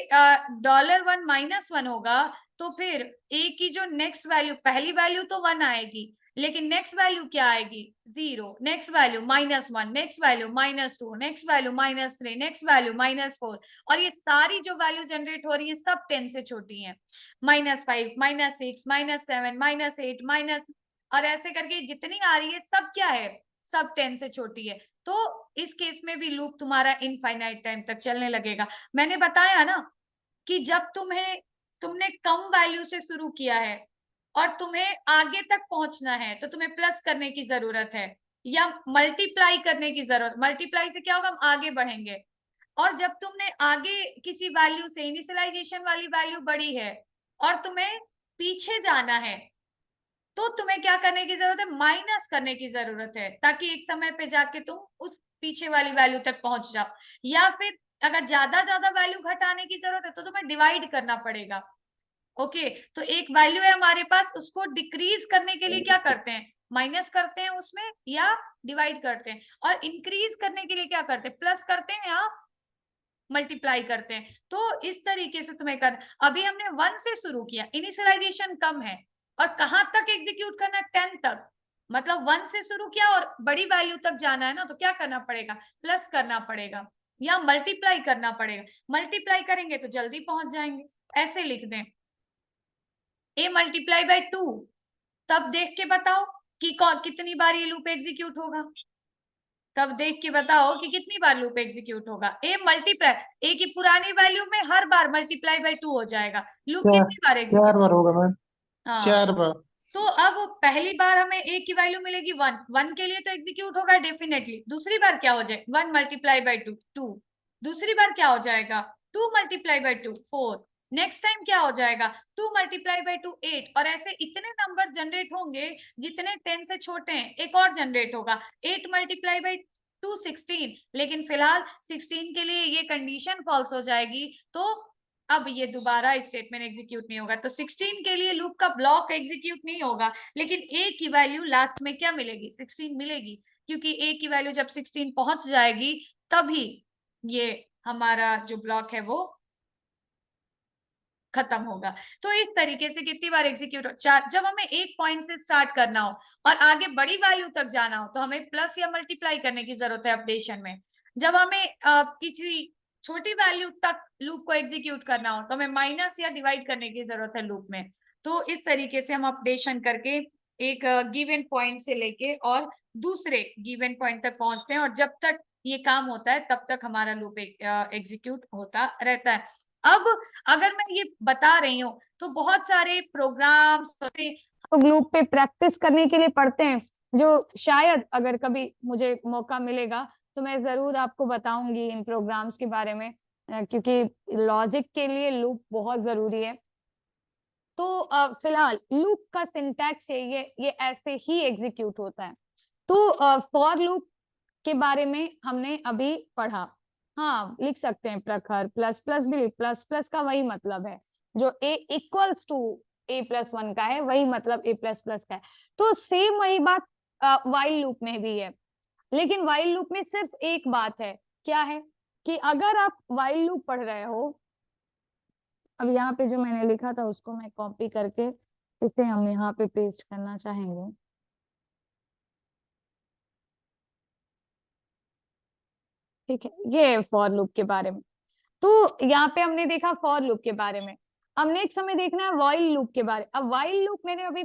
$1 होगा तो फिर a की जो नेक्स्ट वैल्यू, पहली वैल्यू तो 1 आएगी लेकिन नेक्स्ट वैल्यू क्या आएगी 0, next value -1, next value -2, next value -3, next value -4, और ये सारी जो वैल्यू जनरेट हो रही है सब 10 से छोटी हैं, -5, -6, -7, -8 और ऐसे करके जितनी आ रही है सब क्या है, सब 10 से छोटी है। तो इस केस में भी लूप तुम्हारा इनफाइनाइट टाइम तक चलने लगेगा। मैंने बताया ना कि जब तुमने कम वैल्यू से शुरू किया है और तुम्हें आगे तक पहुंचना है तो तुम्हें प्लस करने की जरूरत है या मल्टीप्लाई करने की जरूरत। मल्टीप्लाई से क्या होगा, हम आगे बढ़ेंगे। और जब तुमने आगे किसी वैल्यू से, इनिशियलाइजेशन वाली वैल्यू बढ़ी है और तुम्हें पीछे जाना है तो तुम्हें क्या करने की जरूरत है, माइनस करने की जरूरत है, ताकि एक समय पे जाके तुम उस पीछे वाली वैल्यू तक पहुंच जाओ। या फिर अगर ज्यादा वैल्यू घटाने की जरूरत है तो तुम्हें डिवाइड करना पड़ेगा। ओके, तो एक वैल्यू है हमारे पास, उसको डिक्रीज करने के लिए क्या करते हैं, माइनस करते हैं उसमें या डिवाइड करते हैं, और इंक्रीज करने के लिए क्या करते हैं, प्लस करते हैं या मल्टीप्लाई करते हैं। तो इस तरीके से तुम्हें कर, अभी हमने 1 से शुरू किया, इनिशियलाइजेशन कम है, और कहां तक एग्जीक्यूट करना है, 10 तक, मतलब 1 से शुरू किया और बड़ी वैल्यू तक जाना है ना, तो क्या करना पड़ेगा, प्लस करना पड़ेगा या मल्टीप्लाई करना पड़ेगा। मल्टीप्लाई करेंगे तो जल्दी पहुंच जाएंगे, ऐसे लिख दें a मल्टीप्लाई बाय 2, तब देख के बताओ कि कितनी बार ये लूप एग्जीक्यूट होगा, तब देख के बताओ कि कितनी बार लूप एग्जीक्यूट होगा। ए मल्टीप्लाई, ए की पुरानी वैल्यू में हर बार मल्टीप्लाई बाय 2 हो जाएगा, लूप चार कितनी बार 4 एग्जीक्यूट, बार होगा मैम, हाँ 4 बार। तो अब पहली बार हमें ए की वैल्यू मिलेगी 1, 1 के लिए तो एग्जीक्यूट होगा डेफिनेटली। दूसरी बार क्या हो जाए, 1 मल्टीप्लाई बाय 2, 2। दूसरी बार क्या हो जाएगा, 2 मल्टीप्लाई बाय 2, 4। नेक्स्ट टाइम क्या हो जाएगा, 2 मल्टीप्लाई बाय 2, 8। और ऐसे इतने नंबर जनरेट होंगे जितने 10 से छोटे हैं, एक और जनरेट होगा 8 मल्टीप्लाई बाय 2, 16। लेकिन फिलहाल 16 के लिए ये कंडीशन फॉल्स हो जाएगी, तो अब ये दोबारा स्टेटमेंट एग्जीक्यूट नहीं होगा। तो 16 के लिए लूप का ब्लॉक एग्जीक्यूट नहीं होगा, लेकिन ए की वैल्यू लास्ट में क्या मिलेगी, 16 मिलेगी, क्योंकि ए की वैल्यू जब 16 पहुंच जाएगी तभी ये हमारा जो ब्लॉक है वो खत्म होगा। तो इस तरीके से कितनी बार एग्जीक्यूट हो, 4। जब हमें एक पॉइंट से स्टार्ट करना हो और आगे बड़ी वैल्यू तक जाना हो तो हमें प्लस या मल्टीप्लाई करने की जरूरत है अपडेशन में। जब हमें किसी छोटी वैल्यू तक लूप को एग्जीक्यूट करना हो तो हमें माइनस या डिवाइड करने की जरूरत है लूप में। तो इस तरीके से हम अपडेशन करके एक गिवन पॉइंट से लेके और दूसरे गिवन पॉइंट तक पहुंचते हैं, और जब तक ये काम होता है तब तक हमारा लूप एग्जीक्यूट होता रहता है। अब अगर मैं ये बता रही हूँ तो बहुत सारे प्रोग्राम्स तो लूप पे प्रैक्टिस करने के लिए पढ़ते हैं, जो शायद अगर कभी मुझे मौका मिलेगा तो मैं जरूर आपको बताऊंगी इन प्रोग्राम्स के बारे में, क्योंकि लॉजिक के लिए लूप बहुत जरूरी है। तो फिलहाल लूप का सिंटैक्स है ये ऐसे ही एग्जीक्यूट होता है। तो फॉर लूप के बारे में हमने अभी पढ़ा। हाँ, लिख सकते हैं प्रखर, प्लस प्लस भी, प्लस प्लस का वही मतलब है, जो a इक्वल्स टू a+1 का है वही मतलब a++ का है। तो सेम वही बात वाइल लूप में भी है, लेकिन वाइल लूप में सिर्फ एक बात है, क्या है कि अगर आप वाइल लूप पढ़ रहे हो, अब यहाँ पे जो मैंने लिखा था उसको मैं कॉपी करके इसे हम यहाँ पे पेस्ट करना चाहेंगे। ठीक है, ये फॉर लूप के बारे में। तो यहाँ पे हमने देखा फॉर लूप के बारे में। अब नेक्स्ट हमें देखना है वाइल लूप के बारे। अब वाइल लूप मैंने अभी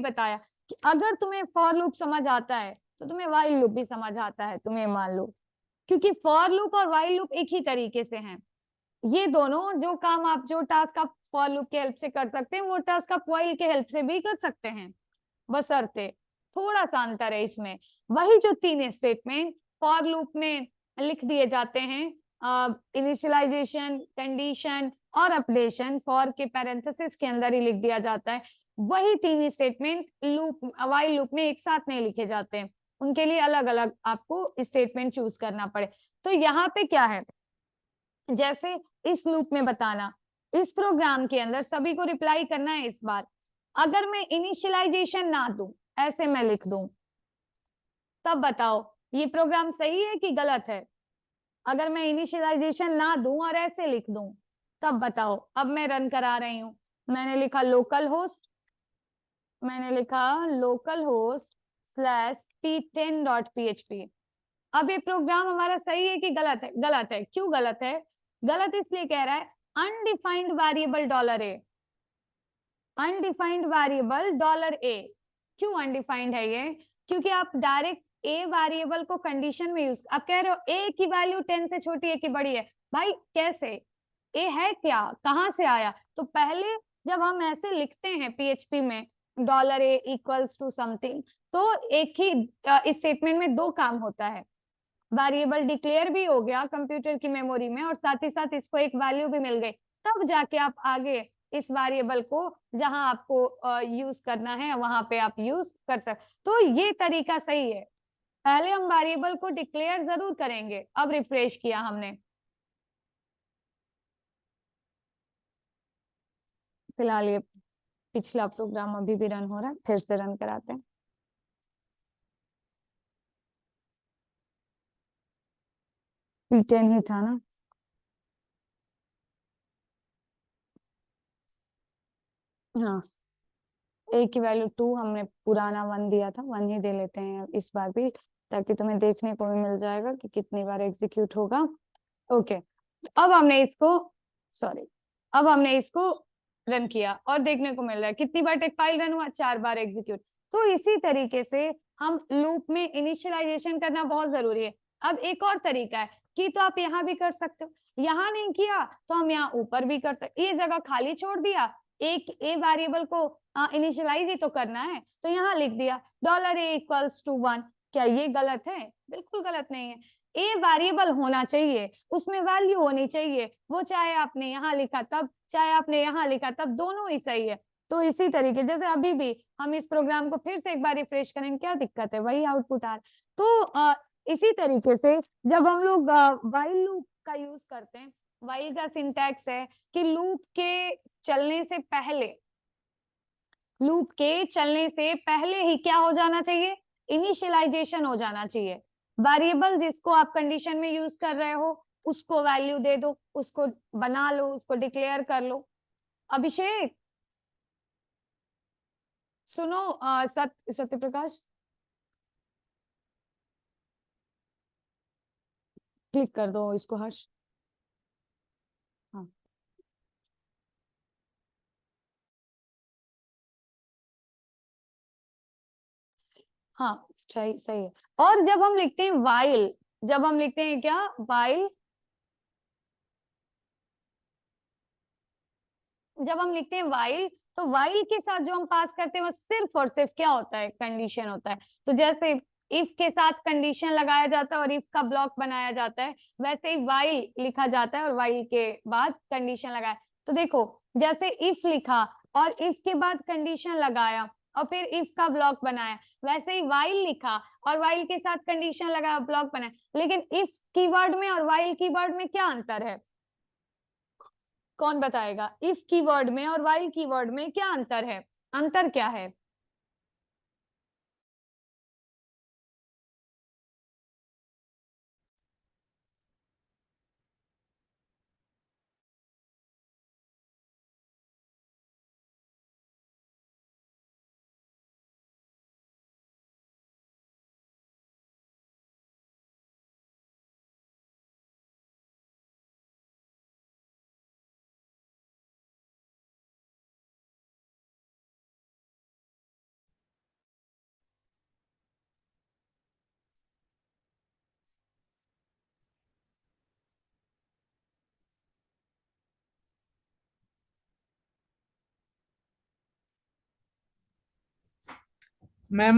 बताया कि अगर तुम्हें फॉर लूप समझ आता है तो तुम्हें वाइल लूप भी समझ आता है, तुम्हें मान लो, क्योंकि फॉर लूप और वाइल लूप एक ही तरीके से हैं। ये दोनों जो काम आप, जो टास्क आप फॉर लूप के हेल्प से कर सकते हैं वो टास्क आप वाइल के हेल्प से भी कर सकते हैं, बशर्ते थोड़ा सा अंतर है इसमें। वही जो 3 स्टेटमेंट फॉर लूप में लिख दिए जाते हैं, इनिशियलाइजेशन, कंडीशन और अपडेशन फॉर के पैरेंथेसिस के अंदर ही लिख दिया जाता है, वही 3 स्टेटमेंट लूप वाइल लूप में एक साथ नहीं लिखे जाते हैं, उनके लिए अलग अलग आपको स्टेटमेंट चूज करना पड़े। तो यहाँ पे क्या है, जैसे इस लूप में बताना, इस प्रोग्राम के अंदर सभी को रिप्लाई करना है इस बार। अगर मैं इनिशियलाइजेशन ना दूं, ऐसे मैं लिख दूं, तब बताओ ये प्रोग्राम सही है कि गलत है। अगर मैं इनिशियलाइजेशन ना दूं और ऐसे लिख दूं, तब बताओ। अब मैं रन करा रही हूं, मैंने लिखा लोकल होस्ट, मैंने लिखा लोकल होस्ट /p10.php। अब ये प्रोग्राम हमारा सही है कि गलत है? गलत है। क्यों गलत है? गलत इसलिए कह रहा है undefined variable $a, undefined variable $a। क्यों अनडिफाइंड है ये? क्योंकि आप डायरेक्ट ए वेरिएबल को कंडीशन में यूज, आप कह रहे हो ए की वैल्यू 10 से छोटी है कि बड़ी है। भाई कैसे, ए है क्या, कहां से आया? तो पहले जब हम ऐसे लिखते हैं पीएचपी में $a इक्वल्स टू समथिंग, तो एक ही स्टेटमेंट में 2 काम होता है, वेरिएबल डिक्लेयर भी हो गया कंप्यूटर की मेमोरी में और साथ ही साथ इसको एक वैल्यू भी मिल गई, तब जाके आप आगे इस वेरिएबल को जहां आपको यूज करना है वहां पे आप यूज कर सकते। तो ये तरीका सही है, पहले हम वेरिएबल को डिक्लेयर जरूर करेंगे। अब रिफ्रेश किया हमने, फिलहाल ये पिछला प्रोग्राम अभी भी रन हो रहा है, फिर से रन कराते हैं। P10 ही था ना? हाँ, a की वैल्यू 2, हमने पुराना 1 दिया था, 1 ही दे लेते हैं इस बार भी, ताकि तुम्हें देखने को भी मिल जाएगा कि कितनी बार एग्जीक्यूट होगा। ओके, अब हमने इसको रन किया और देखने को मिल रहा है कितनी बार टेक फाइल रन हुआ, 4 बार एग्जीक्यूट। तो इसी तरीके से हम लूप में इनिशियलाइजेशन करना बहुत जरूरी है। अब एक और तरीका है कि तो आप यहाँ भी कर सकते हो, यहाँ नहीं किया तो हम यहाँ ऊपर भी कर सकते, ये जगह खाली छोड़ दिया, एक ए वेरिएबल को इनिशियलाइज ही तो करना है, तो यहाँ लिख दिया $a=1। क्या ये गलत है? बिल्कुल गलत नहीं है। ए वेरिएबल होना चाहिए, उसमें वैल्यू होनी चाहिए, वो चाहे आपने यहाँ लिखा तब, चाहे आपने यहाँ लिखा तब, दोनों ही सही है। तो इसी तरीके जैसे अभी भी हम इस प्रोग्राम को फिर से एक बार रिफ्रेश करेंगे, क्या दिक्कत है, वही आउटपुट आ रहा है। तो इसी तरीके से जब हम लोग व्हाइल लूप का यूज करते हैं, व्हाइल का सिंटैक्स है कि लूप के चलने से पहले ही क्या हो जाना चाहिए, इनिशियलाइजेशन हो जाना चाहिए। वेरिएबल जिसको आप कंडीशन में यूज कर रहे हो उसको वैल्यू दे दो, उसको बना लो, उसको डिक्लेयर कर लो। अभिषेक सुनो, सत्य प्रकाश क्लिक कर दो इसको, हर्ष। हाँ, हाँ सही सही है। और जब हम लिखते हैं वाइल, जब हम लिखते हैं क्या, वाइल, जब हम लिखते हैं वाइल, तो वाइल के साथ जो हम पास करते हैं वो सिर्फ और सिर्फ क्या होता है, कंडीशन होता है। तो जैसे इफ के साथ कंडीशन लगाया जाता है और इफ का ब्लॉक बनाया जाता है, वैसे ही वाइल लिखा जाता है और वाइल के बाद कंडीशन लगाया। तो देखो, जैसे इफ लिखा और इफ के बाद कंडीशन लगाया और फिर इफ का ब्लॉक बनाया, वैसे ही वाइल लिखा और वाइल के साथ कंडीशन लगाया, ब्लॉक बनाया। लेकिन इफ कीवर्ड में और वाइल कीवर्ड में क्या अंतर है, कौन बताएगा? इफ कीवर्ड में और व्हाइल कीवर्ड में क्या अंतर है, अंतर क्या है? मैम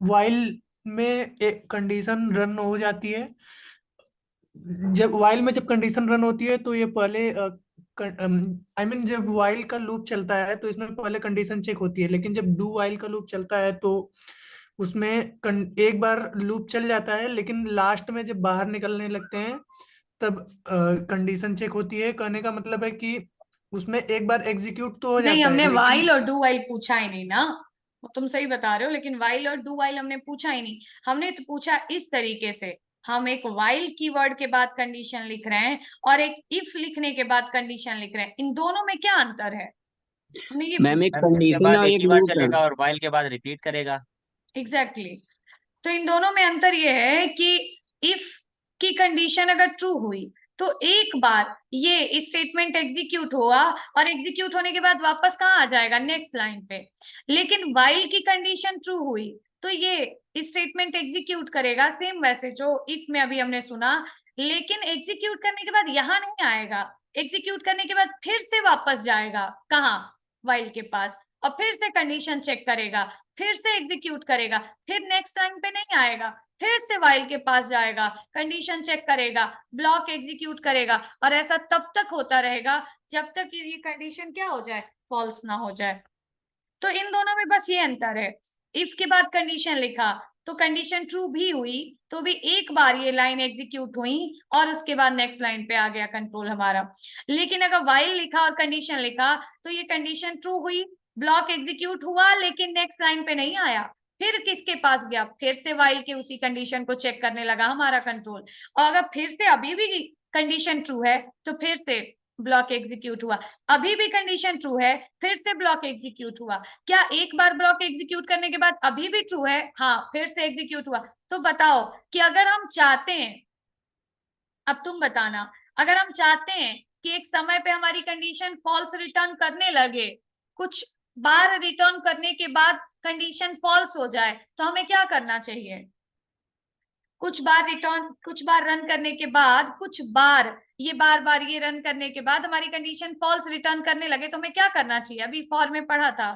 वाइल में एक कंडीशन रन हो जाती है, जब वाइल में जब कंडीशन रन होती है तो ये पहले जब वाइल का लूप चलता है तो इसमें पहले कंडीशन चेक होती है, लेकिन जब डू वाइल का लूप चलता है तो उसमें एक बार लूप चल जाता है, लेकिन लास्ट में जब बाहर निकलने लगते हैं तब कंडीशन चेक होती है। कहने का मतलब है कि उसमें एक बार एग्जीक्यूट तो हो नहीं, जाता है हमने लेकिन वाइल और डू वाइल पूछा ही नहीं ना, वो तुम सही बता रहे हो, लेकिन वाइल और डू वाइल हमने पूछा ही नहीं। हमने तो पूछा इस तरीके से, हम एक वाइल कीवर्ड के बाद कंडीशन लिख रहे हैं और एक इफ लिखने के बाद कंडीशन लिख रहे हैं, इन दोनों में क्या अंतर है, हमने ये मैम एक मैम इसके कंडीशन बाद और एक एक ही बार लूप है। चलेगा और वाइल के बाद रिपीट करेगा। एग्जैक्टली तो इन दोनों में अंतर ये है कि इफ की कंडीशन अगर ट्रू हुई तो एक बार ये स्टेटमेंट एग्जीक्यूट हुआ और एग्जीक्यूट होने के बाद वापस कहाँ आ जाएगा, नेक्स्ट लाइन पे। लेकिन वाइल की कंडीशन ट्रू हुई तो ये स्टेटमेंट एग्जीक्यूट करेगा सेम वैसे जो इफ में अभी हमने सुना, लेकिन एग्जीक्यूट करने के बाद यहाँ नहीं आएगा, एग्जीक्यूट करने के बाद फिर से वापस जाएगा कहाँ, वाइल के पास, और फिर से कंडीशन चेक करेगा, फिर से एग्जीक्यूट करेगा, फिर नेक्स्ट लाइन पे नहीं आएगा, फिर से वाइल के पास जाएगा, कंडीशन चेक करेगा, ब्लॉक एग्जीक्यूट करेगा, और ऐसा तब तक होता रहेगा जब तक ये कंडीशन क्या हो जाए, फॉल्स ना हो जाए। तो इन दोनों में बस ये अंतर है, इफ के बाद कंडीशन लिखा तो कंडीशन ट्रू भी हुई, तो भी एक बार ये लाइन एग्जीक्यूट हुई और उसके बाद नेक्स्ट लाइन पे आ गया कंट्रोल हमारा। लेकिन अगर व्हाइल लिखा और कंडीशन लिखा तो ये कंडीशन ट्रू हुई, ब्लॉक एग्जीक्यूट हुआ, लेकिन नेक्स्ट लाइन पे नहीं आया, फिर किसके पास गया, फिर से व्हाइल के उसी कंडीशन को चेक करने लगा हमारा कंट्रोल। और अगर फिर से अभी भी कंडीशन ट्रू है तो फिर से ब्लॉक एग्जीक्यूट हुआ, अभी भी कंडीशन ट्रू है, फिर से ब्लॉक एग्जीक्यूट हुआ। क्या एक बार ब्लॉक एग्जीक्यूट करने के बाद अभी भी ट्रू है? हाँ, फिर से एग्जीक्यूट हुआ। तो बताओ कि अगर हम चाहते हैं, अब तुम बताना, अगर हम चाहते हैं कि एक समय पे हमारी कंडीशन फॉल्स रिटर्न करने लगे, कुछ बार रिटर्न करने के बाद कंडीशन फॉल्स हो जाए, तो हमें क्या करना चाहिए? कुछ बार रन करने के बाद, बार बार ये रन करने के बाद हमारी कंडीशन फॉल्स रिटर्न करने लगे तो हमें क्या करना चाहिए? अभी फॉर में पढ़ा था,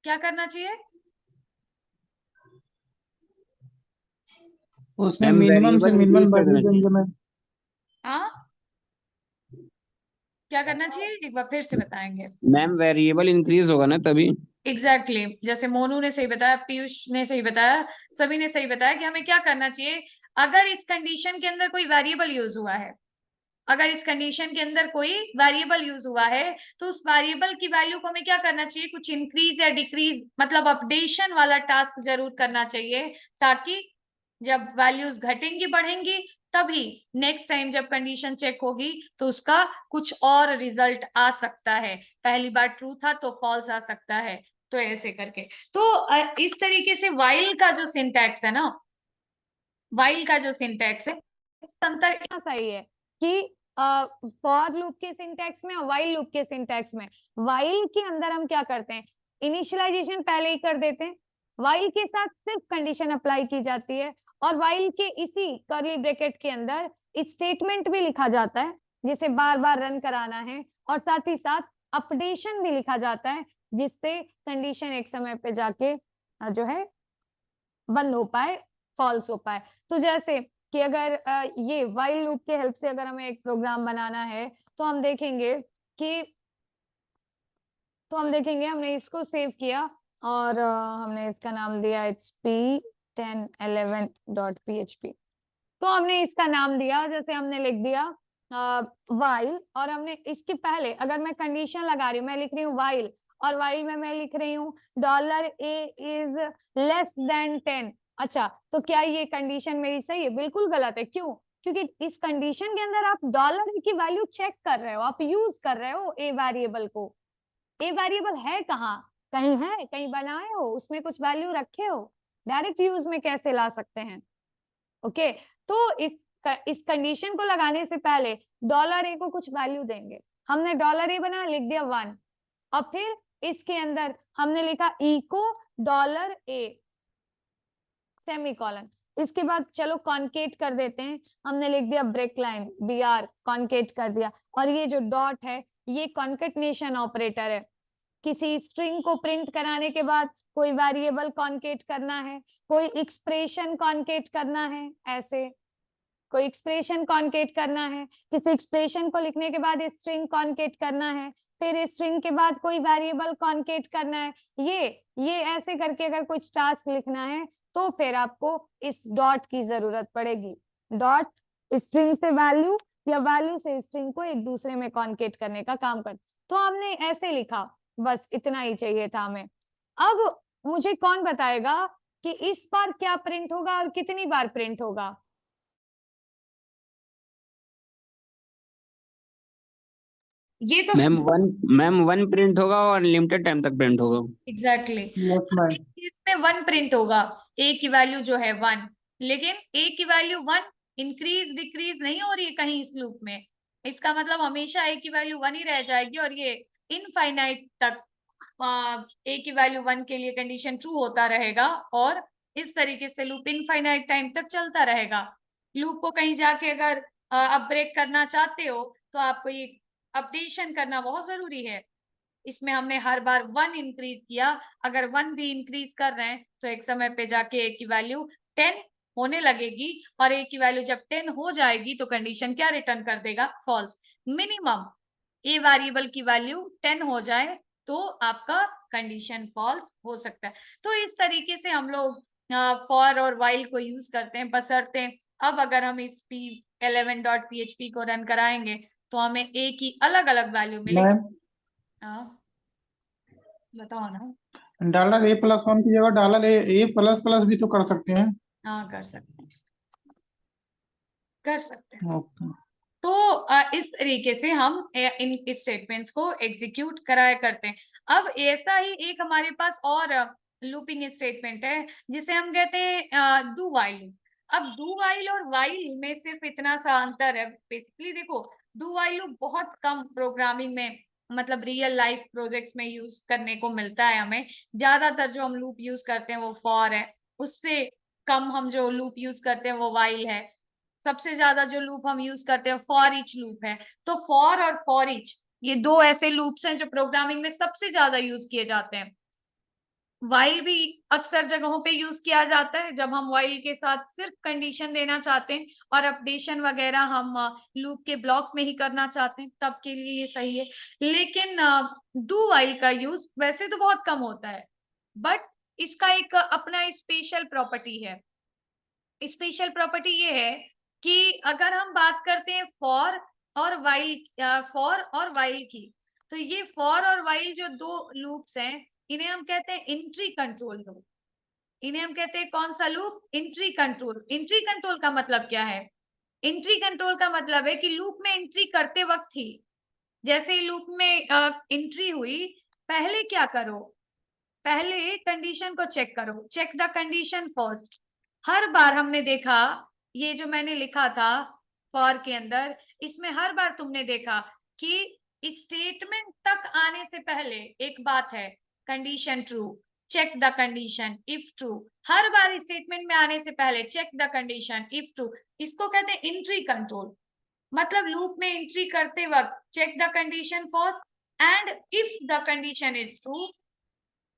क्या करना चाहिए? उसमें मैम मिनिमम से वेरिएबल मिनिमम इंक्रीज कर वैल्यू देना देंगे चाहिए। मैम। हाँ, क्या करना चाहिए? एक बार फिर से बताएंगे। मैम वेरिएबल इंक्रीज होगा ना तभी। एग्जैक्टली जैसे मोनू ने सही बताया, पीयूष ने सही बताया, सभी ने सही बताया कि हमें क्या करना चाहिए। अगर इस कंडीशन के अंदर कोई वेरिएबल यूज हुआ है, अगर इस कंडीशन के अंदर कोई वेरिएबल यूज हुआ है तो उस वेरिएबल की वैल्यू को हमें क्या करना चाहिए? कुछ इंक्रीज या डिक्रीज, मतलब अपडेशन वाला टास्क जरूर करना चाहिए, ताकि जब वैल्यूज घटेंगी बढ़ेंगी तभी नेक्स्ट टाइम जब कंडीशन चेक होगी तो उसका कुछ और रिजल्ट आ सकता है। पहली बार ट्रू था तो फॉल्स आ सकता है, तो ऐसे करके। तो इस तरीके से व्हाइल का जो सिंटैक्स है ना, व्हाइल का जो सिंटैक्स है, अंतर इतना सही है कि फॉर लूप के सिंटैक्स में और व्हाइल लूप के सिंटैक्स में, व्हाइल के अंदर हम क्या करते हैं, इनिशियलाइजेशन पहले ही कर देते हैं, व्हाइल के साथ सिर्फ कंडीशन अप्लाई की जाती है, और व्हाइल के इसी कर्ली ब्रैकेट के अंदर स्टेटमेंट भी लिखा जाता है जिसे बार बार रन कराना है, और साथ ही साथ अपडेशन भी लिखा जाता है जिससे कंडीशन एक समय पे जाके जो है बंद हो पाए, फॉल्स हो पाए। तो जैसे कि अगर ये व्हाइल लूप के हेल्प से अगर हमें एक प्रोग्राम बनाना है तो हम देखेंगे कि हमने इसको सेव किया और हमने इसका नाम दिया p1011.php। तो हमने इसका नाम दिया, जैसे हमने लिख दिया व्हाइल, और हमने इसके पहले अगर मैं कंडीशन लगा रही हूँ, मैं लिख रही हूँ व्हाइल, और व्हाइल में मैं लिख रही हूँ $a इज लेस देन 10। अच्छा, तो क्या ये कंडीशन मेरी सही है? बिल्कुल गलत है। क्यों? क्योंकि इस कंडीशन के अंदर आप $a की वैल्यू चेक कर रहे हो, आप यूज कर रहे हो ए वेरिएबल को। ए वेरिएबल है कहाँ? कहीं है, कहीं बनाए हो, उसमें कुछ वैल्यू रखे हो, डायरेक्ट यूज में कैसे ला सकते हैं? ओके, तो इस कंडीशन को लगाने से पहले $a को कुछ वैल्यू देंगे। हमने $a बना, लिख दिया 1, और फिर इसके अंदर हमने लिखा इको $a सेमीकोलन। इसके बाद चलो कॉन्केट कर देते हैं, हमने लिख दिया ब्रेक लाइन br, कॉन्केट कर दिया, और ये जो डॉट है ये कॉन्केटनेशन ऑपरेटर है। किसी स्ट्रिंग को प्रिंट कराने के बाद कोई वेरिएबल कॉन्केट करना है, कोई एक्सप्रेशन कॉन्केट करना है, ऐसे कोई एक्सप्रेशन कॉन्केट करना है, किसी एक्सप्रेशन को लिखने के बाद स्ट्रिंग कॉन्केट करना है, फिर स्ट्रिंग के बाद कोई वेरिएबल कॉन्केट करना है, ये ऐसे करके अगर कुछ टास्क लिखना है तो फिर आपको इस डॉट की जरूरत पड़ेगी। डॉट स्ट्रिंग से वैल्यू या वैल्यू से स्ट्रिंग को एक दूसरे में कॉन्केट करने का काम कर। तो हमने ऐसे लिखा, बस इतना ही चाहिए था हमें। अब मुझे कौन बताएगा कि इस बार क्या प्रिंट होगा और कितनी बार प्रिंट होगा? ये तो मैम वन प्रिंट होगा और अनलिमिटेड टाइम तक प्रिंट होगा। Exactly yes ma'am. इसमें 1 प्रिंट होगा, ए की वैल्यू जो है 1, लेकिन ए की वैल्यू 1 इंक्रीज डिक्रीज नहीं हो रही है कहीं इस लूप में। इसका मतलब हमेशा ए की वैल्यू 1 ही रह जाएगी, और ये इनफाइनाइट तक ए की वैल्यू 1 के लिए कंडीशन ट्रू होता रहेगा, और इस तरीके से लूप इनफाइनाइट टाइम तक चलता रहेगा। लूप को कहीं जाके अगर आप ब्रेक करना चाहते हो तो आपको ये अपडेशन करना बहुत जरूरी है। इसमें हमने हर बार 1 इंक्रीज किया, अगर 1 भी इंक्रीज कर रहे हैं तो एक समय पे जाके ए की वैल्यू 10 होने लगेगी, और ए की वैल्यू जब 10 हो जाएगी तो कंडीशन क्या रिटर्न कर देगा? फॉल्स। मिनिमम ए वेरिएबल की वैल्यू 10 हो जाए तो आपका कंडीशन फॉल्स हो सकता है। तो इस तरीके से हम लोग फॉर और वाइल को यूज करते हैं, बशर्ते अब अगर हम इस p11.php को रन कराएंगे तो हमें a की अलग अलग वैल्यू मिलेगी। मैम बताओ ना। $a+1 की जगह $a++ भी तो कर सकते हैं। हाँ कर सकते हैं, कर सकते हैं। ओके। तो इस तरीके से हम इन स्टेटमेंट्स को एग्जीक्यूट कराया करते हैं। अब ऐसा ही एक हमारे पास और लूपिंग स्टेटमेंट है जिसे हम कहते हैं डू वाइल। अब डू वाइल और वाइल में सिर्फ इतना सा अंतर है बेसिकली। देखो डू वाइल बहुत कम प्रोग्रामिंग में मतलब रियल लाइफ प्रोजेक्ट्स में यूज करने को मिलता है हमें। ज्यादातर जो हम लूप यूज करते हैं वो फॉर है, उससे कम हम जो लूप यूज करते हैं वो वाइल है। सबसे ज्यादा जो लूप हम यूज करते हैं फॉर ईच लूप है। तो फॉर और फॉर ईच ये दो ऐसे लूप्स हैं जो प्रोग्रामिंग में सबसे ज्यादा यूज किए जाते हैं। वाइल भी अक्सर जगहों पे यूज किया जाता है जब हम वाइल के साथ सिर्फ कंडीशन देना चाहते हैं और अपडेशन वगैरह हम लूप के ब्लॉक में ही करना चाहते हैं, तब के लिए ये सही है। लेकिन डू वाइल का यूज वैसे तो बहुत कम होता है, बट इसका एक अपना स्पेशल प्रॉपर्टी है। स्पेशल प्रॉपर्टी ये है कि अगर हम बात करते हैं फॉर और वाइल की, तो ये फॉर और वाइल जो दो लूप्स हैं इन्हें हम कहते हैं इंट्री कंट्रोल लूप। इन्हें हम कहते हैं कौन सा loop? Entry control. Entry control का मतलब क्या है? इंट्री कंट्रोल का मतलब है कि लूप में एंट्री करते वक्त ही जैसे ही लूप में एंट्री हुई, पहले क्या करो? पहले कंडीशन को चेक करो, चेक द कंडीशन फर्स्ट। हर बार हमने देखा, ये जो मैंने लिखा था फॉर के अंदर, इसमें हर बार तुमने देखा कि स्टेटमेंट तक आने से पहले एक बात है condition true, check the condition if true. हर बार स्टेटमेंट में आने से पहले check the condition if true. इसको कहते हैं एंट्री कंट्रोल। मतलब लूप में एंट्री करते वक्त check the condition first and if the condition is true,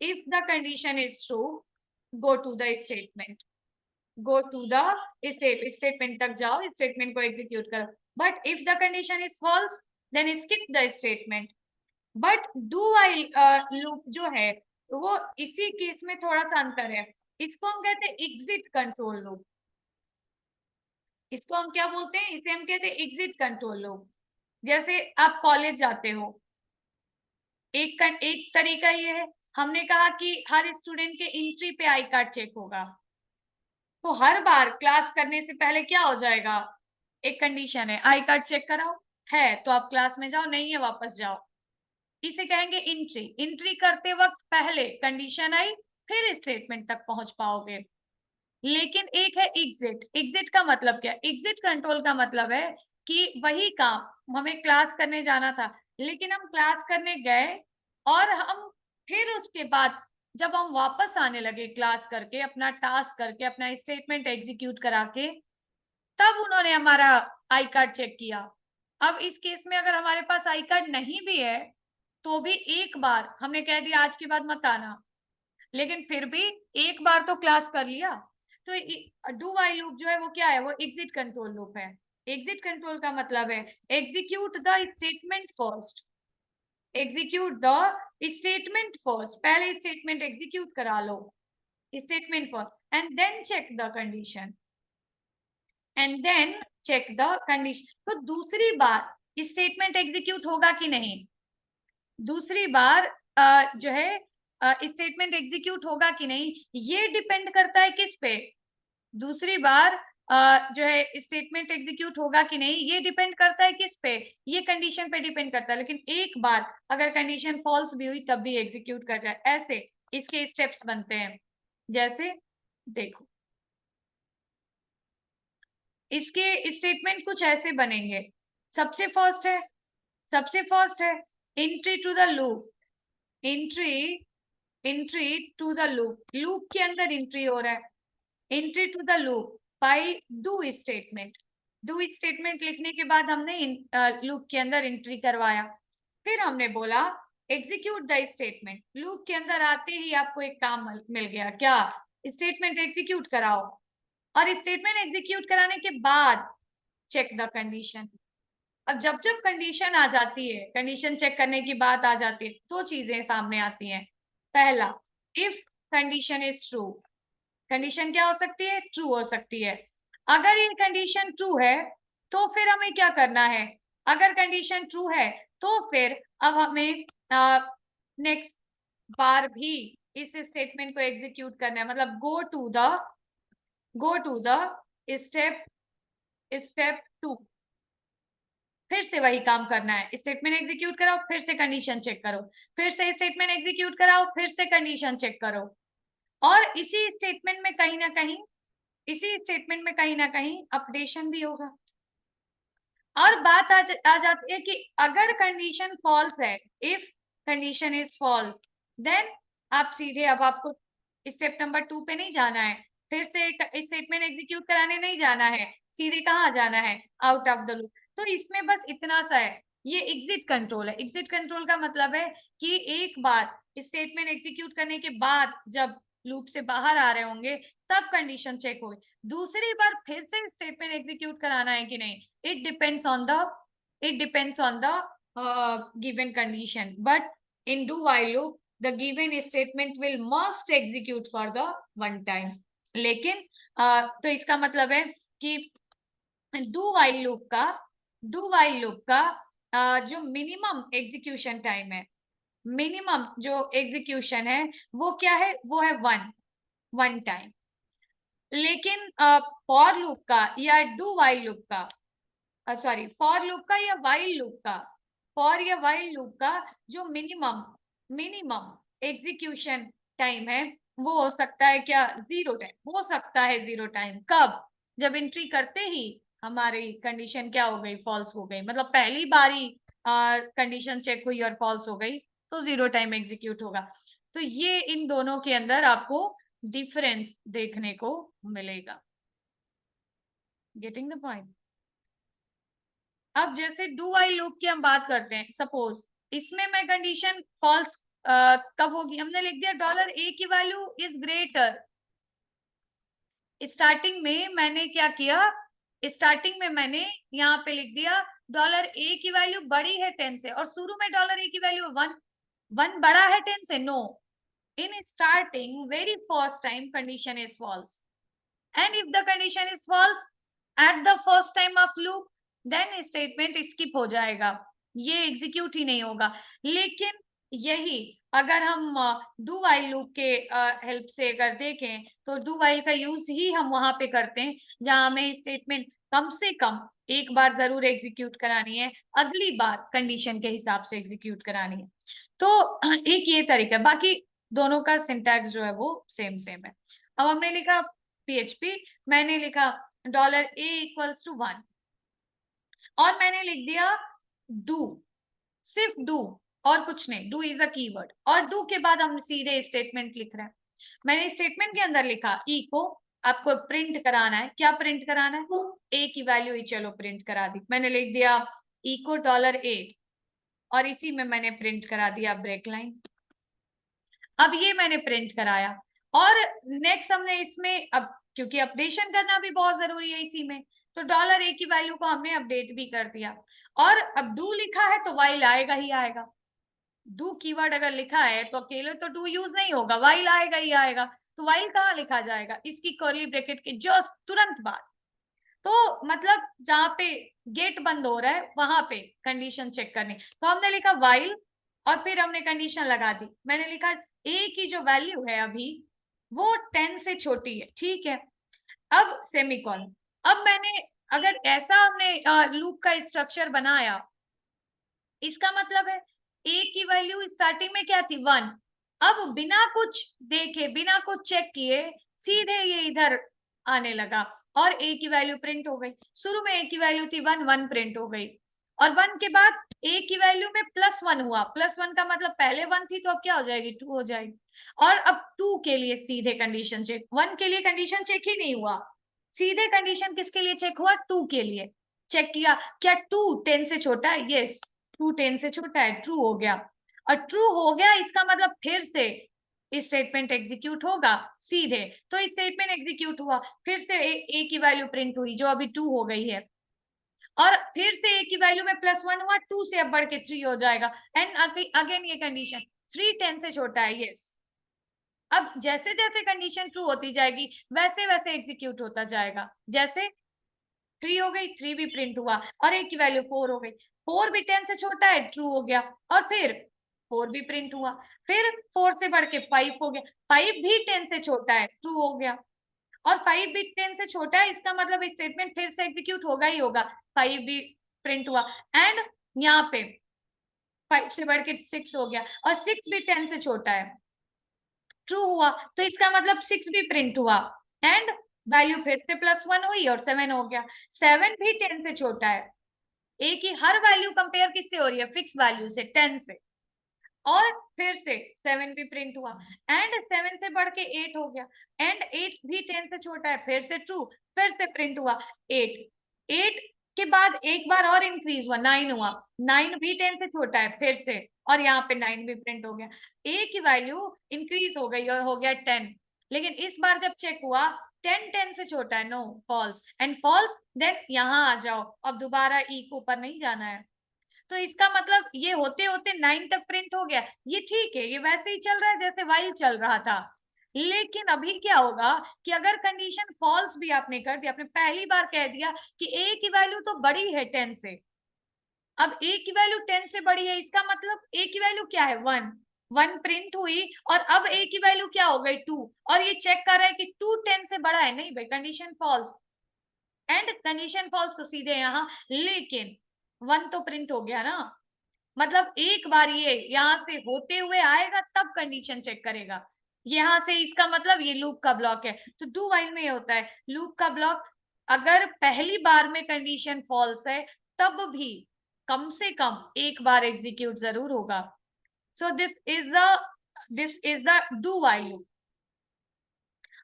if the condition is true, go to the statement, go to the statement तक जाओ, statement को execute करो। But if the condition is false, then skip the statement। But do while loop जो है वो इसी केस में थोड़ा सा अंतर है। इसको हम कहते हैं एग्जिट कंट्रोल लूप। इसको हम क्या बोलते हैं? इसे हम कहते हैं एग्जिट कंट्रोल लूप। जैसे आप कॉलेज जाते हो, एक तरीका ये है, हमने कहा कि हर स्टूडेंट के एंट्री पे आई कार्ड चेक होगा। तो हर बार क्लास करने से पहले क्या हो जाएगा? एक कंडीशन है आई कार्ड चेक कराओ, है तो आप क्लास में जाओ, नहीं है वापस जाओ। इसे कहेंगे एंट्री। एंट्री करते वक्त पहले कंडीशन आई, फिर स्टेटमेंट तक पहुंच पाओगे। लेकिन एक है एग्जिट। एग्जिट का मतलब क्या? एग्जिट कंट्रोल का मतलब है कि वही काम हमें क्लास करने जाना था, लेकिन हम क्लास करने गए और हम फिर उसके बाद जब हम वापस आने लगे क्लास करके, अपना टास्क करके, अपना स्टेटमेंट एग्जीक्यूट करा के, तब उन्होंने हमारा आई कार्ड चेक किया। अब इस केस में अगर हमारे पास आई कार्ड नहीं भी है तो भी एक बार हमने कह दिया आज के बाद मत आना, लेकिन फिर भी एक बार तो क्लास कर लिया। तो डू वाइल लूप जो है वो क्या है? वो एग्जिट कंट्रोल लूप है। एग्जिट कंट्रोल का मतलब है execute the statement first, execute the statement first. पहले स्टेटमेंट एग्जीक्यूट करा लो, statement first, and then check the condition, and then check the condition. तो दूसरी बार स्टेटमेंट एग्जीक्यूट होगा कि नहीं? दूसरी बार जो है स्टेटमेंट एग्जीक्यूट होगा कि नहीं, ये डिपेंड करता है किस पे? दूसरी बार जो है स्टेटमेंट एग्जीक्यूट होगा कि नहीं, ये डिपेंड करता है किस पे? ये कंडीशन पे डिपेंड करता है। लेकिन एक बार अगर कंडीशन फॉल्स भी हुई तब भी एग्जीक्यूट कर जाए, ऐसे इसके स्टेप्स बनते हैं। जैसे देखो, इसके स्टेटमेंट कुछ ऐसे बनेंगे। सबसे फर्स्ट है entry to the loop, entry to the loop. Loop के अंदर एंट्री हो रहा है, entry to the loop by do statement. Do statement लिखने के बाद हमने लूप के अंदर एंट्री करवाया। फिर हमने बोला एग्जीक्यूट द स्टेटमेंट। लूप के अंदर आते ही आपको एक काम मिल गया, क्या? स्टेटमेंट एग्जीक्यूट कराओ। और स्टेटमेंट एग्जीक्यूट कराने के बाद चेक द कंडीशन। अब जब जब कंडीशन आ जाती है, कंडीशन चेक करने की बात आ जाती है, दो चीजें सामने आती हैं। पहला, if condition is true, condition क्या हो सकती है? ट्रू हो सकती है। अगर ये कंडीशन ट्रू है तो फिर हमें क्या करना है? अगर कंडीशन ट्रू है तो फिर अब हमें नेक्स्ट बार भी इस स्टेटमेंट को एग्जीक्यूट करना है, मतलब गो टू द स्टेप 2, फिर से वही काम करना है। स्टेटमेंट एग्जीक्यूट कराओ, फिर से कंडीशन चेक करो, फिर से स्टेटमेंट एग्जीक्यूट कराओ, फिर से कंडीशन चेक करो। और इसी स्टेटमेंट में कहीं ना कहीं अपडेशन भी होगा। और बात आ जाती है कि अगर कंडीशन फॉल्स है, if condition is false, then आप सीधे, अब आपको स्टेप नंबर 2 पे नहीं जाना है, फिर से स्टेटमेंट एग्जीक्यूट कराने नहीं जाना है, सीधे कहाँ जाना है? Out of the loop. तो इसमें बस इतना सा है, ये एग्जिट कंट्रोल है। एग्जिट कंट्रोल का मतलब है कि एक बार स्टेटमेंट एग्जीक्यूट करने के बाद जब लूप से बाहर आ रहे होंगे तब कंडीशन चेक होगी, दूसरी बार फिर से स्टेटमेंट एग्जीक्यूट कराना है कि नहीं, it depends on the given condition, but in do while loop the given statement will must execute for the one time। लेकिन तो इसका मतलब है कि do while loop का जो मिनिमम एग्जीक्यूशन टाइम है, मिनिमम जो एग्जीक्यूशन है वो क्या है? वो है वन टाइम। लेकिन फॉर लूप का या डू वाइल लूप का, सॉरी फॉर लूप का या वाइल लूप का, फॉर या वाइल लूप का जो मिनिमम एग्जीक्यूशन टाइम है वो हो सकता है क्या? 0 टाइम। हो सकता है 0 टाइम। कब? जब एंट्री करते ही हमारी कंडीशन क्या हो गई? फॉल्स हो गई, मतलब पहली बारी कंडीशन चेक हुई और फॉल्स हो गई तो 0 टाइम एग्जीक्यूट होगा। तो ये इन दोनों के अंदर आपको डिफरेंस देखने को मिलेगा। Getting the point? अब जैसे डू वाइल लूप की हम बात करते हैं, सपोज इसमें मैं कंडीशन फॉल्स कब होगी? हमने लिख दिया $a की वैल्यू इज ग्रेटर। स्टार्टिंग में मैंने क्या किया? स्टार्टिंग में मैंने यहाँ पे लिख दिया $a की वैल्यू बड़ी है 10 से, और शुरू में $a की वैल्यू 1 बड़ा है 10 से। No, in starting very first time condition is false, and if the condition is false at the first time of loop then statement skip हो जाएगा, ये एग्जीक्यूट ही नहीं होगा। लेकिन यही अगर हम डू वाइल लूप के हेल्प से अगर देखें तो डू वाइल का यूज ही हम वहां पे करते हैं जहां हमें स्टेटमेंट कम से कम एक बार जरूर एग्जीक्यूट करानी है, अगली बार कंडीशन के हिसाब से एग्जीक्यूट करानी है। तो एक ये तरीका है, बाकी दोनों का सिंटैक्स जो है वो सेम है। अब हमने लिखा PHP, मैंने लिखा $a इक्वल्स टू 1 और मैंने लिख दिया डू, सिर्फ डू और कुछ नहीं, डू इज अ कीवर्ड, और डू के बाद हम सीधे स्टेटमेंट लिख रहे हैं। मैंने स्टेटमेंट के अंदर लिखा ई को आपको प्रिंट कराना है। क्या प्रिंट कराना है? ए की वैल्यू ही, चलो प्रिंट करा दी। मैंने लिख दिया ई को $a और इसी में मैंने प्रिंट करा दिया ब्रेक लाइन। अब ये मैंने प्रिंट कराया और नेक्स्ट हमने इसमें, अब क्योंकि अपडेशन करना भी बहुत जरूरी है इसी में, तो $a की वैल्यू को हमने अपडेट भी कर दिया। और अब डू लिखा है तो वाइल आएगा ही आएगा। डू कीवर्ड अगर लिखा है तो अकेले तो डू यूज नहीं होगा, वाइल आएगा ही आएगा। तो वाइल कहाँ लिखा जाएगा? इसकी कर्ली ब्रैकेट के जस्ट तुरंत बाद। तो मतलब जहां पे गेट बंद हो रहा है वहां पे कंडीशन चेक करनी। तो हमने लिखा वाइल और फिर हमने कंडीशन लगा दी। मैंने लिखा ए की जो वैल्यू है अभी वो 10 से छोटी है, ठीक है। अब सेमीकोलन। अब मैंने अगर ऐसा हमने लूप का स्ट्रक्चर बनाया, इसका मतलब है ए की वैल्यू स्टार्टिंग में क्या थी? 1। अब बिना कुछ देखे, बिना कुछ चेक किए सीधे ये इधर आने लगा और ए की वैल्यू प्रिंट हो गई। शुरू में ए की वैल्यू थी 1 प्रिंट हो गई, और 1 के बाद ए की वैल्यू में +1 हुआ। +1 का मतलब पहले 1 थी तो अब क्या हो जाएगी? 2 हो जाएगी। और अब 2 के लिए सीधे कंडीशन चेक, 1 के लिए कंडीशन चेक ही नहीं हुआ, सीधे कंडीशन किसके लिए चेक हुआ? 2 के लिए चेक किया। क्या 2 10 से छोटा है? यस, 2 10 से छोटा है, ट्रू हो गया। और ट्रू हो गया इसका मतलब फिर से स्टेटमेंट एग्जीक्यूट होगा सीधे। तो स्टेटमेंट एग्जीक्यूट हुआ, फिर से ए की वैल्यू प्रिंट हुई जो अभी 2 हो गई है। और फिर से a की वैल्यू में +1 हुआ, 2 से अब बढ़ के 3 हो जाएगा। एंड अगेन ये कंडीशन 3 10 से छोटा है, यस। अब जैसे जैसे कंडीशन ट्रू होती जाएगी वैसे वैसे एग्जीक्यूट होता जाएगा। जैसे 3 हो गई, 3 भी प्रिंट हुआ, और a की वैल्यू 4 हो गई, 4 भी 10 से छोटा है, ट्रू हो गया, और फिर 4 भी प्रिंट हुआ, फिर 4 से बढ़ के 5 हो गया, 5 भी 10 से छोटा है, ट्रू हो गया, और 5 भी 10 से छोटा है, इसका मतलब स्टेटमेंट फिर से एग्जीक्यूट होगा ही होगा, 5 भी प्रिंट हुआ, एंड यहाँ पे 5 से बढ़ के 6 हो गया, और 6 भी 10 से छोटा है, ट्रू हुआ, तो इसका मतलब 6 भी प्रिंट हुआ, एंड वैल्यू फिर से +1 हुई और 7 हो गया, 7 भी 10 से छोटा है। ए की हर वैल्यू कंपेयर किससे हो रही है? फिक्स वैल्यू से, 10 से, और फिर से 7 भी प्रिंट हुआ, एंड 7 से बढ़ के 8 हो गया, एंड 8 भी 10 से छोटा है, फिर से ट्रू, फिर से प्रिंट हुआ 8 के बाद एक बार और इंक्रीज हुआ, 9 हुआ, 9 भी 10 से छोटा है, फिर से, और यहाँ पे 9 भी प्रिंट हो गया, ए की वैल्यू इंक्रीज हो गई और हो गया 10, लेकिन इस बार जब चेक हुआ 10 10 से छोटा है, no, false, and false, then यहाँ आ जाओ, अब दोबारा ई को ऊपर नहीं जाना है, तो इसका मतलब ये होते होते 9 तक प्रिंट हो गया, ये ठीक है, ये वैसे ही चल रहा है जैसे वाइल चल रहा था। लेकिन अभी क्या होगा कि अगर कंडीशन फॉल्स भी आपने कर दिया, आपने पहली बार कह दिया कि ए की वैल्यू तो बड़ी है 10 से, अब ए की वैल्यू 10 से बड़ी है, इसका मतलब ए की वैल्यू क्या है? 1 प्रिंट हुई, और अब ए की वैल्यू क्या हो गई? 2, और ये चेक कर रहा है कि 2 10 से बड़ा है, नहीं भाई, condition false, and condition false तो सीधे यहाँ, लेकिन 1 तो प्रिंट हो गया ना, मतलब एक बार ये यहाँ से होते हुए आएगा तब कंडीशन चेक करेगा, यहाँ से, इसका मतलब ये लूप का ब्लॉक है। तो डू व्हाइल में ये होता है, लूप का ब्लॉक अगर पहली बार में कंडीशन फॉल्स है तब भी कम से कम एक बार एग्जीक्यूट जरूर होगा। So this is the do while loop.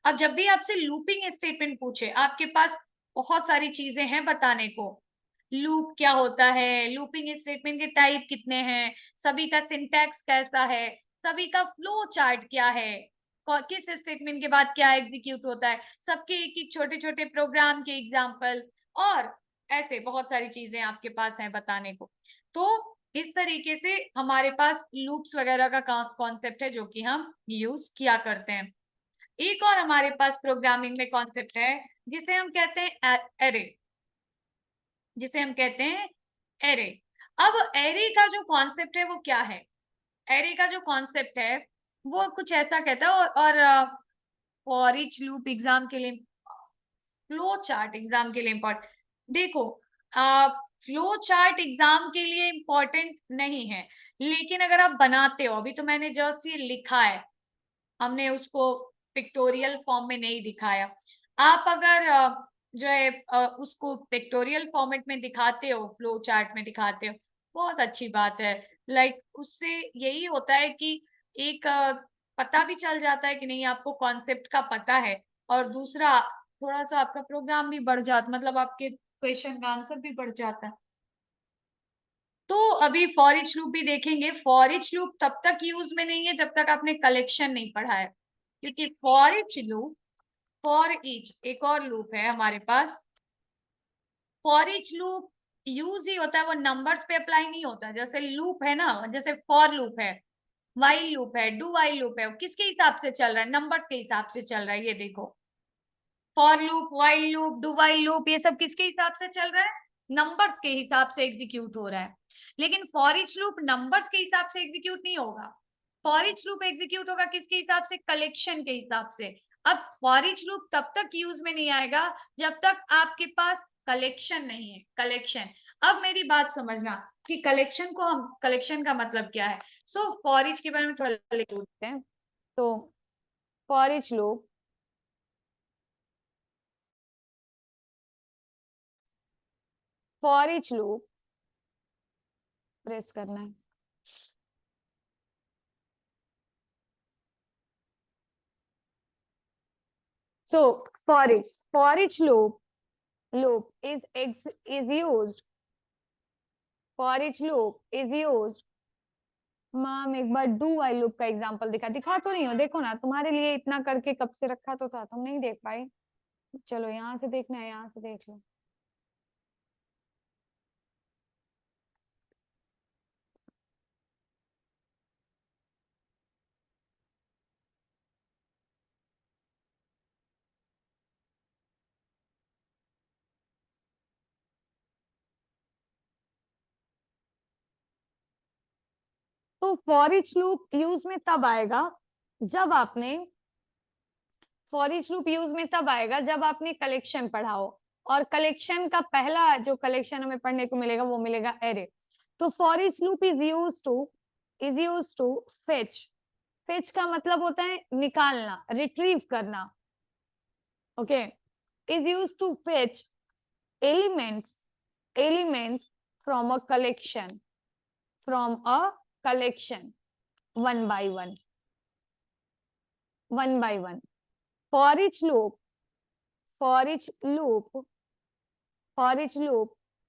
अब जब भी आपसे लूपिंग स्टेटमेंट पूछे, आपके पास बहुत सारी चीजें हैं बताने को, लूप क्या होता है, लूपिंग स्टेटमेंट के टाइप कितने हैं, सभी का सिंटैक्स कैसा है, सभी का फ्लो चार्ट क्या है, किस स्टेटमेंट के बाद क्या एग्जीक्यूट होता है, सबके एक एक छोटे छोटे प्रोग्राम के एग्जांपल, और ऐसे बहुत सारी चीजें आपके पास हैं बताने को। तो इस तरीके से हमारे पास लूप्स वगैरह का कॉन्सेप्ट है जो कि हम यूज किया करते हैं। एक और हमारे पास प्रोग्रामिंग में कॉन्सेप्ट है जिसे हम कहते हैं एरे, जिसे हम कहते हैं एरे। अब एरे का जो कॉन्सेप्ट है वो क्या है? एरे का जो कॉन्सेप्ट है वो कुछ ऐसा कहता है, और फॉर ईच लूप एग्जाम के लिए, फ्लो चार्ट एग्जाम के लिए इम्पोर्टेंट, देखो फ्लो चार्ट एग्जाम के लिए इम्पोर्टेंट नहीं है, लेकिन अगर आप बनाते हो, अभी तो मैंने जस्ट ये लिखा है, हमने उसको पिक्टोरियल फॉर्म में नहीं दिखाया, आप अगर जो है उसको पिक्टोरियल फॉर्मेट में दिखाते हो, फ्लो चार्ट में दिखाते हो, बहुत अच्छी बात है। लाइक उससे यही होता है कि एक पता भी चल जाता है कि नहीं आपको कॉन्सेप्ट का पता है, और दूसरा थोड़ा सा आपका प्रोग्राम भी बढ़ जाता, मतलब आपके क्वेश्चन का आंसर भी बढ़ जाता है। तो अभी फॉर ईच लूप भी देखेंगे। फॉर ईच लूप तब तक यूज में नहीं है जब तक आपने कलेक्शन नहीं पढ़ा है, क्योंकि for each loop, for each एक और लूप है हमारे पास, फॉर ईच लूप यूज ही होता है, वो नंबर्स पे अप्लाई नहीं होता। जैसे लूप है ना, जैसे फॉर लूप है, वाइल लूप है, डू वाइल लूप है, वो किसके हिसाब से चल रहा है? नंबर्स के हिसाब से चल रहा है। ये देखो, for loop, while loop, do while loop, ये सब किसके हिसाब से चल रहा है? नंबर्स के हिसाब से एग्जीक्यूट हो रहा है। लेकिन फॉर ईच लूप नंबर्स के हिसाब से एग्जीक्यूट नहीं होगा, फॉर ईच लूप एग्जीक्यूट होगा किसके हिसाब से? कलेक्शन के हिसाब से। अब फॉर ईच लूप तब तक यूज में नहीं आएगा जब तक आपके पास कलेक्शन नहीं है। कलेक्शन, अब मेरी बात समझना कि कलेक्शन को हम, कलेक्शन का मतलब क्या है। सो फॉर ईच के बारे में थोड़ा लिखते हैं। तो for each loop, for each loop press करना है। So for each loop is used, for each loop is used। Ma'am एक बार डू वाइल लूप का एग्जांपल दिखा तो नहीं हो, देखो ना, तुम्हारे लिए इतना करके कब से रखा तो था, तुम नहीं देख पाई। चलो यहाँ से देखना है, यहाँ से देख लो। तो फॉर ईच लूप यूज में तब आएगा जब आपने फॉर ईच लूप यूज में तब आएगा जब आपने कलेक्शन पढ़ा हो, और कलेक्शन का पहला जो कलेक्शन हमें पढ़ने को मिलेगा वो मिलेगा एरे। तो for each loop is use to fetch. Fetch का मतलब होता है निकालना, रिट्रीव करना। Okay, is use to fetch elements from a collection one by one. For each loop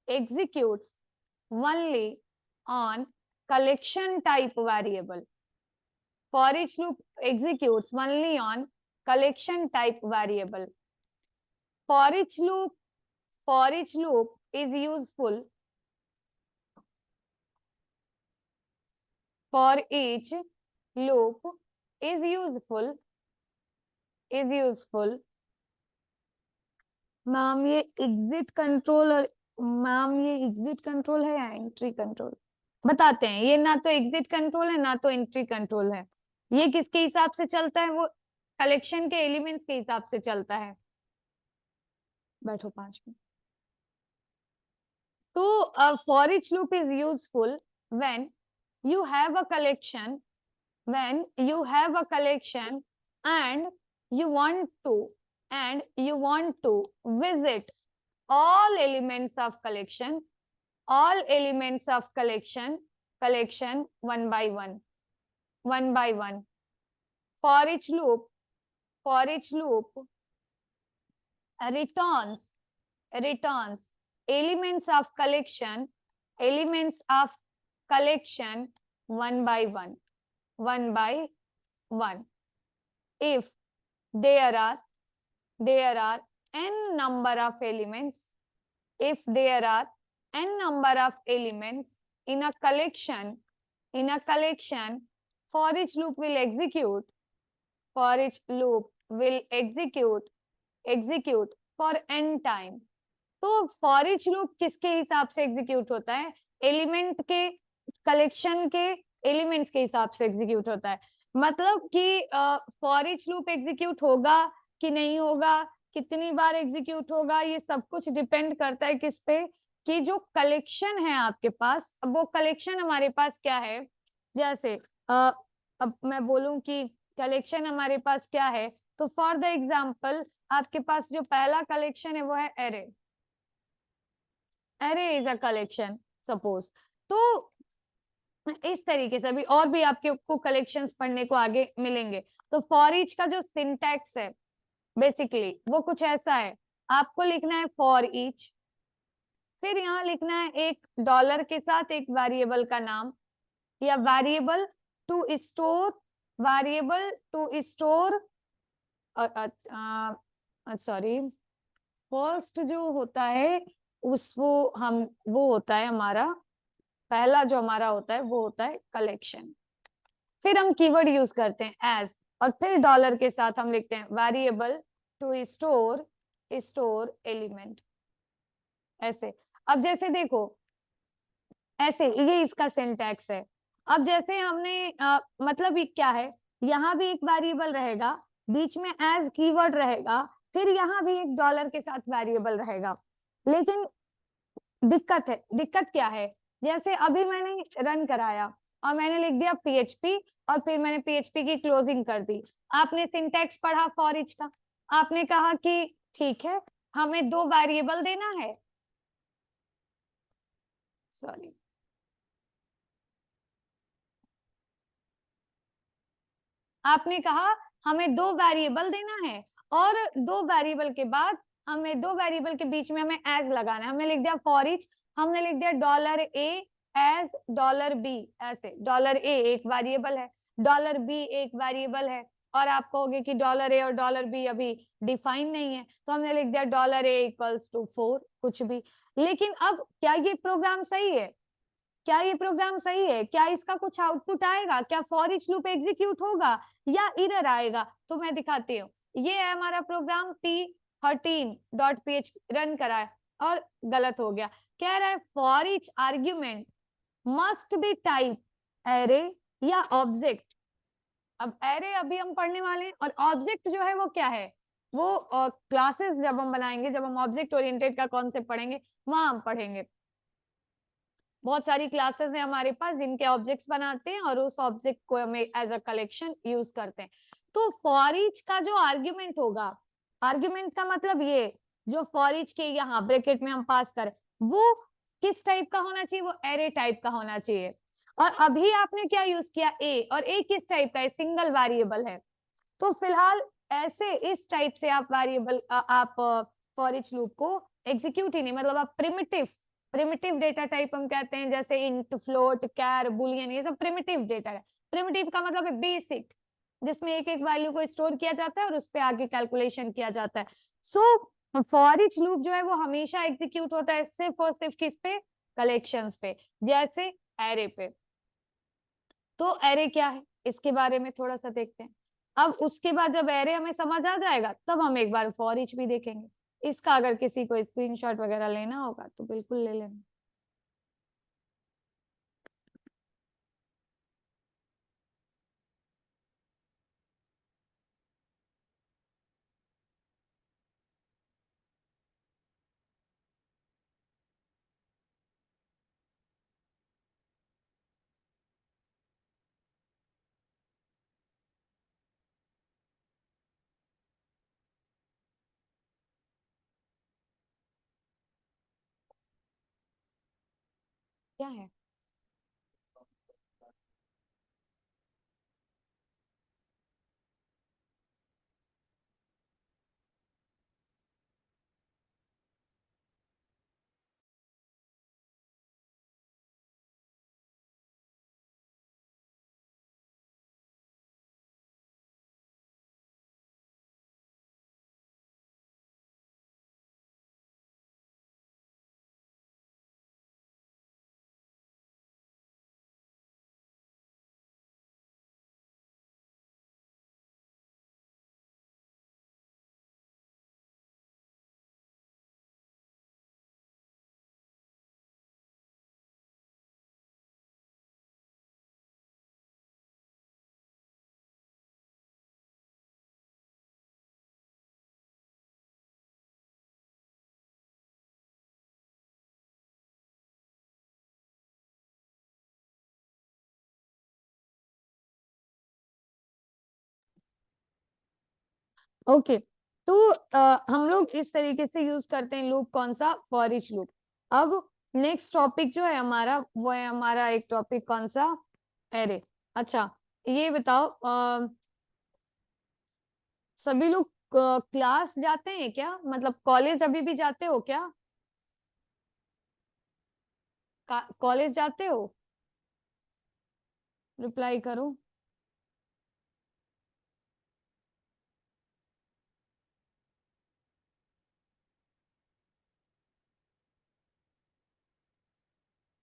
executes only on collection type variable. For each loop executes only on collection type variable. For each loop is useful. For each loop is useful. Ma'am ये एग्जिट कंट्रोल है या एंट्री कंट्रोल? बताते हैं। ये ना तो एग्जिट कंट्रोल है ना तो एंट्री कंट्रोल है। ये किसके हिसाब से चलता है? वो कलेक्शन के एलिमेंट्स के हिसाब से चलता है। बैठो 5 मिनट। तो for each loop is useful when you have a collection and you want to visit all elements of collection one by one. For each loop returns elements of collection one by one. If there are n number of elements, in a collection, for each loop will execute for n time. तो फॉर ईच लूप किसके हिसाब से एग्जीक्यूट होता है? एलिमेंट के कलेक्शन के एलिमेंट्स के हिसाब से एग्जीक्यूट होता है। मतलब कि फॉर ईच लूप एग्जीक्यूट होगा कि नहीं होगा, कितनी बार एग्जीक्यूट होगा, ये सब कुछ डिपेंड करता है किस पे? कि जो कलेक्शन है आपके पास, अब वो कलेक्शन हमारे पास क्या है? जैसे अब मैं बोलूं कि कलेक्शन हमारे पास क्या है, तो फॉर द एग्जाम्पल आपके पास जो पहला कलेक्शन है वो है array is a collection suppose. तो इस तरीके से भी और भी आपको कलेक्शंस पढ़ने को आगे मिलेंगे। तो फॉर ईच का जो सिंटैक्स है बेसिकली वो कुछ ऐसा है। आपको लिखना है फॉर ईच, फिर यहाँ लिखना है एक डॉलर के साथ एक वेरिएबल का नाम, या variable to store sorry, first जो होता है वो होता है हमारा पहला जो हमारा होता है वो होता है कलेक्शन। फिर हम कीवर्ड यूज करते हैं एज, और फिर डॉलर के साथ हम लिखते हैं वेरिएबल टू स्टोर एलिमेंट। ऐसे अब जैसे देखो, ऐसे ये इसका सिंटैक्स है। अब जैसे हमने मतलब ये क्या है, यहाँ भी एक वेरिएबल रहेगा, बीच में एज कीवर्ड रहेगा, फिर यहाँ भी एक डॉलर के साथ वेरिएबल रहेगा। लेकिन दिक्कत क्या है? जैसे अभी मैंने रन कराया और मैंने लिख दिया PHP और फिर मैंने PHP की क्लोजिंग कर दी। आपने सिंटैक्स पढ़ा फॉर ईच का, आपने कहा कि ठीक है हमें 2 वेरिएबल देना है, सॉरी आपने कहा हमें 2 वेरिएबल देना है, और 2 वेरिएबल के बाद हमें 2 वेरिएबल के बीच में हमें एज लगाना है। हमने लिख दिया फॉर ईच, हमने लिख दिया $A एज $B। ऐसे $A एक वेरिएबल है, $B एक वेरिएबल है, और आप कहोगे कि $A और $B अभी डिफाइन नहीं है, तो हमने लिख दिया $A इक्वल्स टू 4 कुछ भी। लेकिन अब क्या ये प्रोग्राम सही है? क्या इसका कुछ आउटपुट आएगा? क्या फॉर ईच लूप एग्जीक्यूट होगा या एरर आएगा? तो मैं दिखाती हूँ। ये है हमारा प्रोग्राम p13.php रन करा है और गलत हो गया। कह रहा है for each argument must be type array या ऑब्जेक्ट। अब एरे अभी हम पढ़ने वाले हैं, और ऑब्जेक्ट जो है वो क्या है, वो क्लासेस जब हम बनाएंगे, जब हम ऑब्जेक्ट ओरिएंटेड का कॉन्सेप्ट पढ़ेंगे वहां हम पढ़ेंगे। बहुत सारी क्लासेस हैं हमारे पास जिनके ऑब्जेक्ट्स बनाते हैं और उस ऑब्जेक्ट को हमें एज अ कलेक्शन यूज करते हैं। तो फॉर ईच का जो आर्ग्यूमेंट होगा, आर्ग्यूमेंट का मतलब ये जो फॉर ईच के यहाँ ब्रैकेट में हम पास करें, वो किस टाइप का होना चाहिए, वो एरे टाइप का होना चाहिए। और अभी आपने क्या यूज किया, ए, और ए किस टाइप का है, सिंगल वेरिएबल है। तो फिलहाल ऐसे इस टाइप से आप वेरिएबल आप फॉर ईच लूप को एग्जीक्यूट ही नहीं, मतलब आप प्रिमिटिव डेटा टाइप हम कहते हैं, जैसे इंट, फ्लोट, कैर, बुलियन, ये सब प्रिमिटिव डेटा है। प्रिमिटिव का मतलब है बेसिक, जिसमें एक एक वैल्यू को स्टोर किया जाता है और उस पर आगे कैलकुलेशन किया जाता है। सो फॉर ईच लूप जो है वो हमेशा एग्जीक्यूट होता है सिर्फ और सिर्फ किस पे, कलेक्शंस पे, जैसे एरे पे। तो एरे क्या है इसके बारे में थोड़ा सा देखते हैं। अब उसके बाद जब एरे हमें समझ आ जाएगा तब हम एक बार फॉर ईच भी देखेंगे। इसका अगर किसी को स्क्रीनशॉट वगैरह लेना होगा तो बिल्कुल ले लेना। क्या है, ओके। तो हम लोग इस तरीके से यूज करते हैं लूप, कौन सा, फॉर ईच लूप। अब नेक्स्ट टॉपिक जो है हमारा वो है हमारा एक टॉपिक कौन सा, एरे। अच्छा ये बताओ, सभी लोग क्लास जाते हैं क्या, मतलब कॉलेज अभी भी जाते हो क्या, कॉलेज जाते हो, रिप्लाई करो।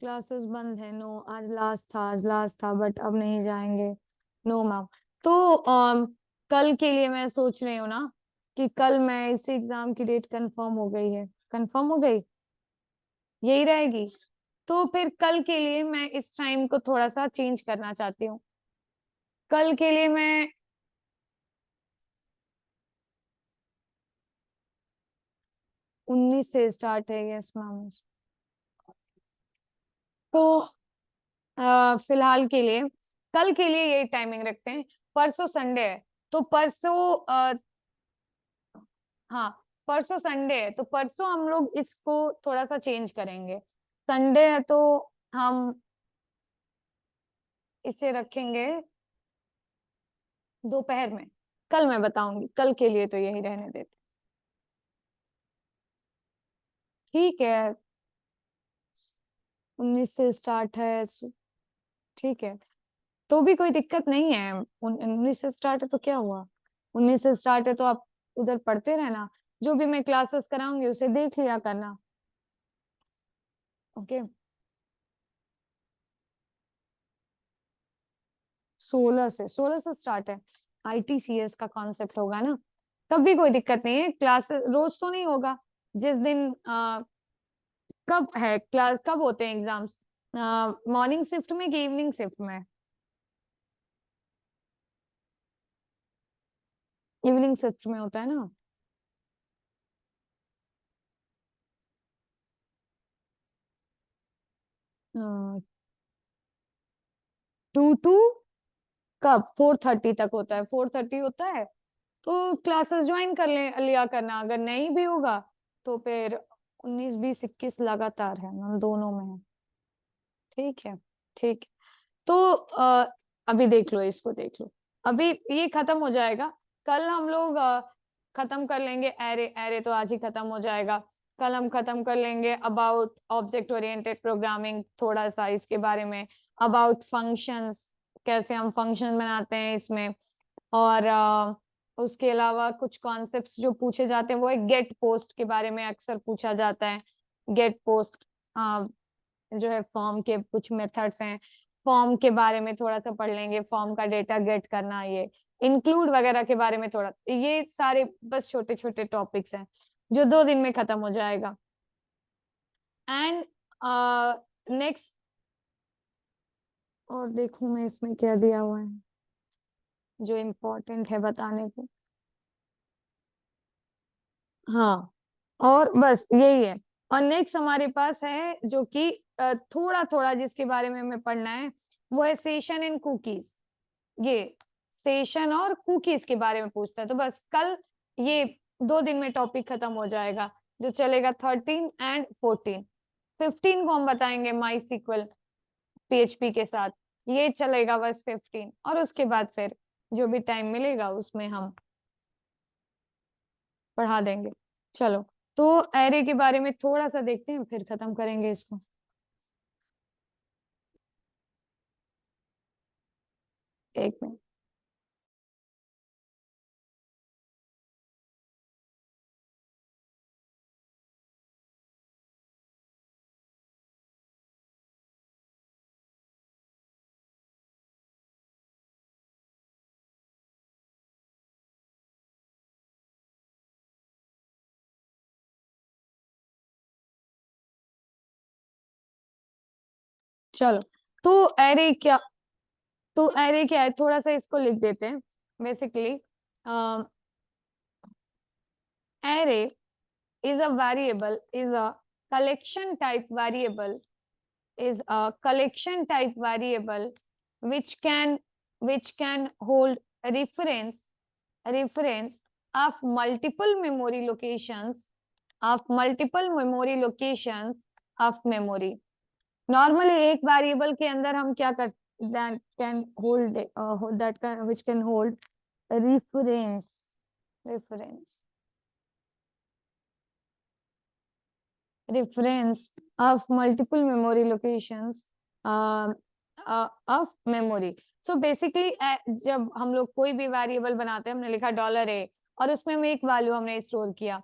क्लासेस बंद है, नो, आज लास्ट था बट अब नहीं जाएंगे, नो मैम। तो कल के लिए मैं सोच रही हूँ ना कि कल मैं इस एग्जाम की डेट कंफर्म हो गई है, कंफर्म हो गई, यही रहेगी। तो फिर कल के लिए मैं इस टाइम को थोड़ा सा चेंज करना चाहती हूँ। कल के लिए मैं 19 से स्टार्ट है, यस मैम। तो फिलहाल के लिए कल के लिए यही टाइमिंग रखते हैं। परसों संडे है तो परसों हाँ, परसों संडे है तो परसों हम लोग इसको थोड़ा सा चेंज करेंगे। संडे है तो हम इसे रखेंगे दोपहर में। कल मैं बताऊंगी, कल के लिए तो यही रहने देते, ठीक है। 19 से स्टार्ट है, ठीक है, तो भी कोई दिक्कत नहीं है। 19 से स्टार्ट है तो क्या हुआ, 19 से स्टार्ट है तो आप उधर पढ़ते रहना, जो भी मैं क्लासेस कराऊंगी उसे देख लिया करना, ओके। 16 से स्टार्ट है, ITCS का कॉन्सेप्ट होगा ना, तब भी कोई दिक्कत नहीं है। क्लास रोज तो नहीं होगा, जिस दिन कब है क्लास, कब होते हैं एग्जाम्स, मॉर्निंग शिफ्ट में कि इवनिंग शिफ्ट में, इवनिंग शिफ्ट में होता है ना। टू टू कब 4:30 तक होता है, 4:30 होता है तो क्लासेस ज्वाइन कर लिया करना। अगर नहीं भी होगा तो फिर 19, 20, 21 लगातार है, हम दोनों में है। ठीक है, ठीक है। तो अभी देख लो, इसको देख लो, अभी ये खत्म हो जाएगा। कल हम लोग खत्म कर लेंगे एरे। एरे तो आज ही खत्म हो जाएगा। कल हम खत्म कर लेंगे अबाउट ऑब्जेक्ट ओरिएंटेड प्रोग्रामिंग, थोड़ा सा इसके बारे में, अबाउट फंक्शंस, कैसे हम फंक्शन बनाते हैं इसमें। और उसके अलावा कुछ कॉन्सेप्ट्स जो पूछे जाते हैं वो है गेट पोस्ट के बारे में अक्सर पूछा जाता है। गेट पोस्ट जो है फॉर्म के कुछ मेथड्स हैं, फॉर्म के बारे में थोड़ा सा पढ़ लेंगे, फॉर्म का डेटा गेट करना, ये इंक्लूड वगैरह के बारे में थोड़ा, ये सारे बस छोटे छोटे टॉपिक्स हैं जो 2 दिन में खत्म हो जाएगा। एंड नेक्स्ट, और देखूं मैं इसमें क्या दिया हुआ है जो इम्पोर्टेंट है बताने को। हाँ, और बस यही है। और नेक्स्ट हमारे पास है जो कि थोड़ा थोड़ा जिसके बारे में हमें पढ़ना है, वो है सेशन एंड कुकीज। ये सेशन और कुकीज के बारे में पूछता है। तो बस कल ये 2 दिन में टॉपिक खत्म हो जाएगा, जो चलेगा 13 एंड 14। 15 को हम बताएंगे माई सीक्वल PHP के साथ, ये चलेगा बस 15। और उसके बाद फिर जो भी टाइम मिलेगा उसमें हम पढ़ा देंगे। चलो, तो एरे के बारे में थोड़ा सा देखते हैं, फिर खत्म करेंगे इसको। एक मिनट। चलो, तो एरे क्या, तो एरे क्या है, थोड़ा सा इसको लिख देते हैं। Basically array is a variable, is a collection type variable, is a collection type variable which can hold reference of multiple memory locations of memory. Normally एक variable के अंदर हम क्या कर, that can hold which can hold reference of multiple memory locations of memory. So basically जब हम लोग कोई भी वेरिएबल बनाते हैं, हमने लिखा $a और उसमें हम एक वैल्यू हमने स्टोर किया,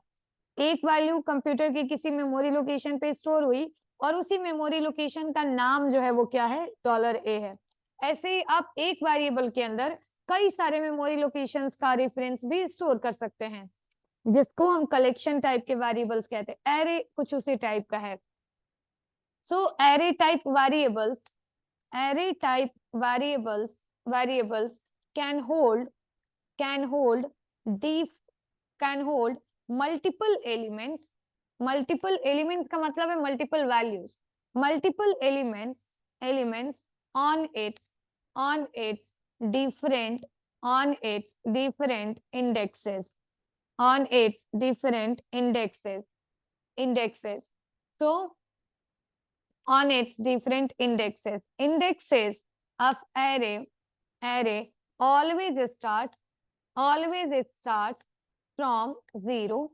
एक वैल्यू कंप्यूटर की किसी मेमोरी लोकेशन पे स्टोर हुई और उसी मेमोरी लोकेशन का नाम जो है वो क्या है, $a है। ऐसे ही आप एक वेरिएबल के अंदर कई सारे मेमोरी लोकेशंस का रेफरेंस भी स्टोर कर सकते हैं, जिसको हम कलेक्शन टाइप के वेरिएबल्स कहते हैं। एरे कुछ उसी टाइप का है। So array type variables can hold multiple elements का मतलब है multiple values, multiple elements on its different indexes, on its different indexes. So on its different indexes of array always starts from 0,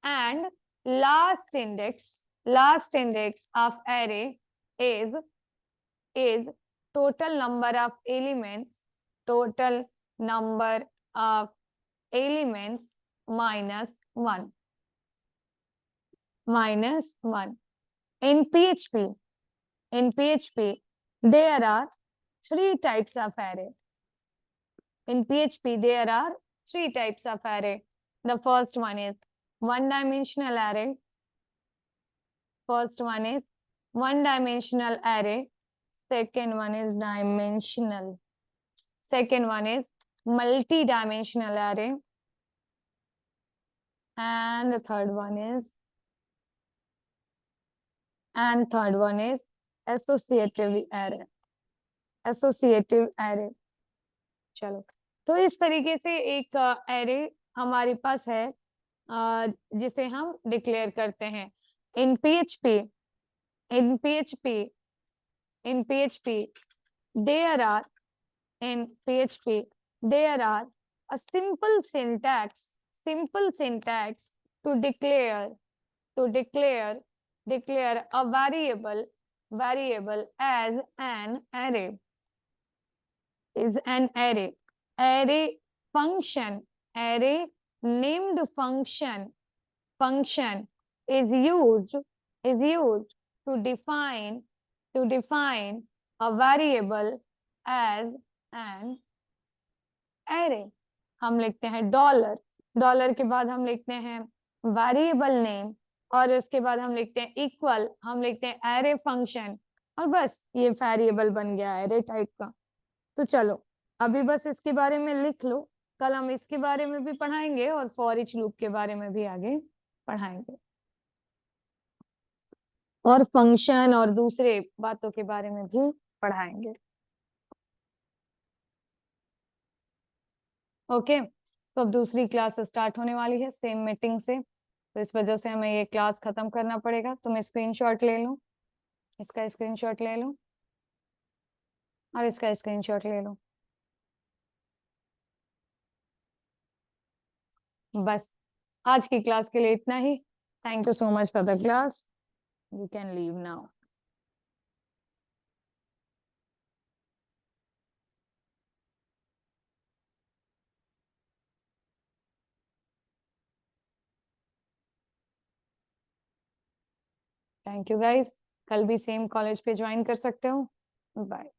and last index of array is total number of elements minus 1. In PHP, there are 3 types of array. In PHP, there are 3 types of array. The first one is one-dimensional array. Second one is dimensional. Second one is multi-dimensional array. and the third one is associative array. Associative array. चलो, तो इस तरीके से एक एरे हमारे पास है जिसे हम डिक्लेयर करते हैं। इन PHP there are a simple syntax to declare a variable as an array. Is an array function, array named function is used to define a variable as an array. हम लिखते हैं डॉलर के बाद हम लिखते हैं वेरिएबल नेम और उसके बाद हम लिखते हैं इक्वल, हम लिखते हैं एरे फंक्शन और बस ये वेरिएबल बन गया एरे टाइप का। तो चलो अभी बस इसके बारे में लिख लो, कल हम इसके बारे में भी पढ़ाएंगे और फॉर ईच लूप के बारे में भी आगे पढ़ाएंगे और फंक्शन और दूसरे बातों के बारे में भी पढ़ाएंगे। ओके, तो अब दूसरी क्लास स्टार्ट होने वाली है सेम मीटिंग से, तो इस वजह से हमें ये क्लास खत्म करना पड़ेगा। तुम स्क्रीनशॉट ले लो, इसका स्क्रीनशॉट ले लो और इसका स्क्रीनशॉट ले लो। बस आज की क्लास के लिए इतना ही। Thank you so much for the class. You can leave now. Thank you guys, कल भी सेम कॉलेज पे ज्वाइन कर सकते हो। बाय।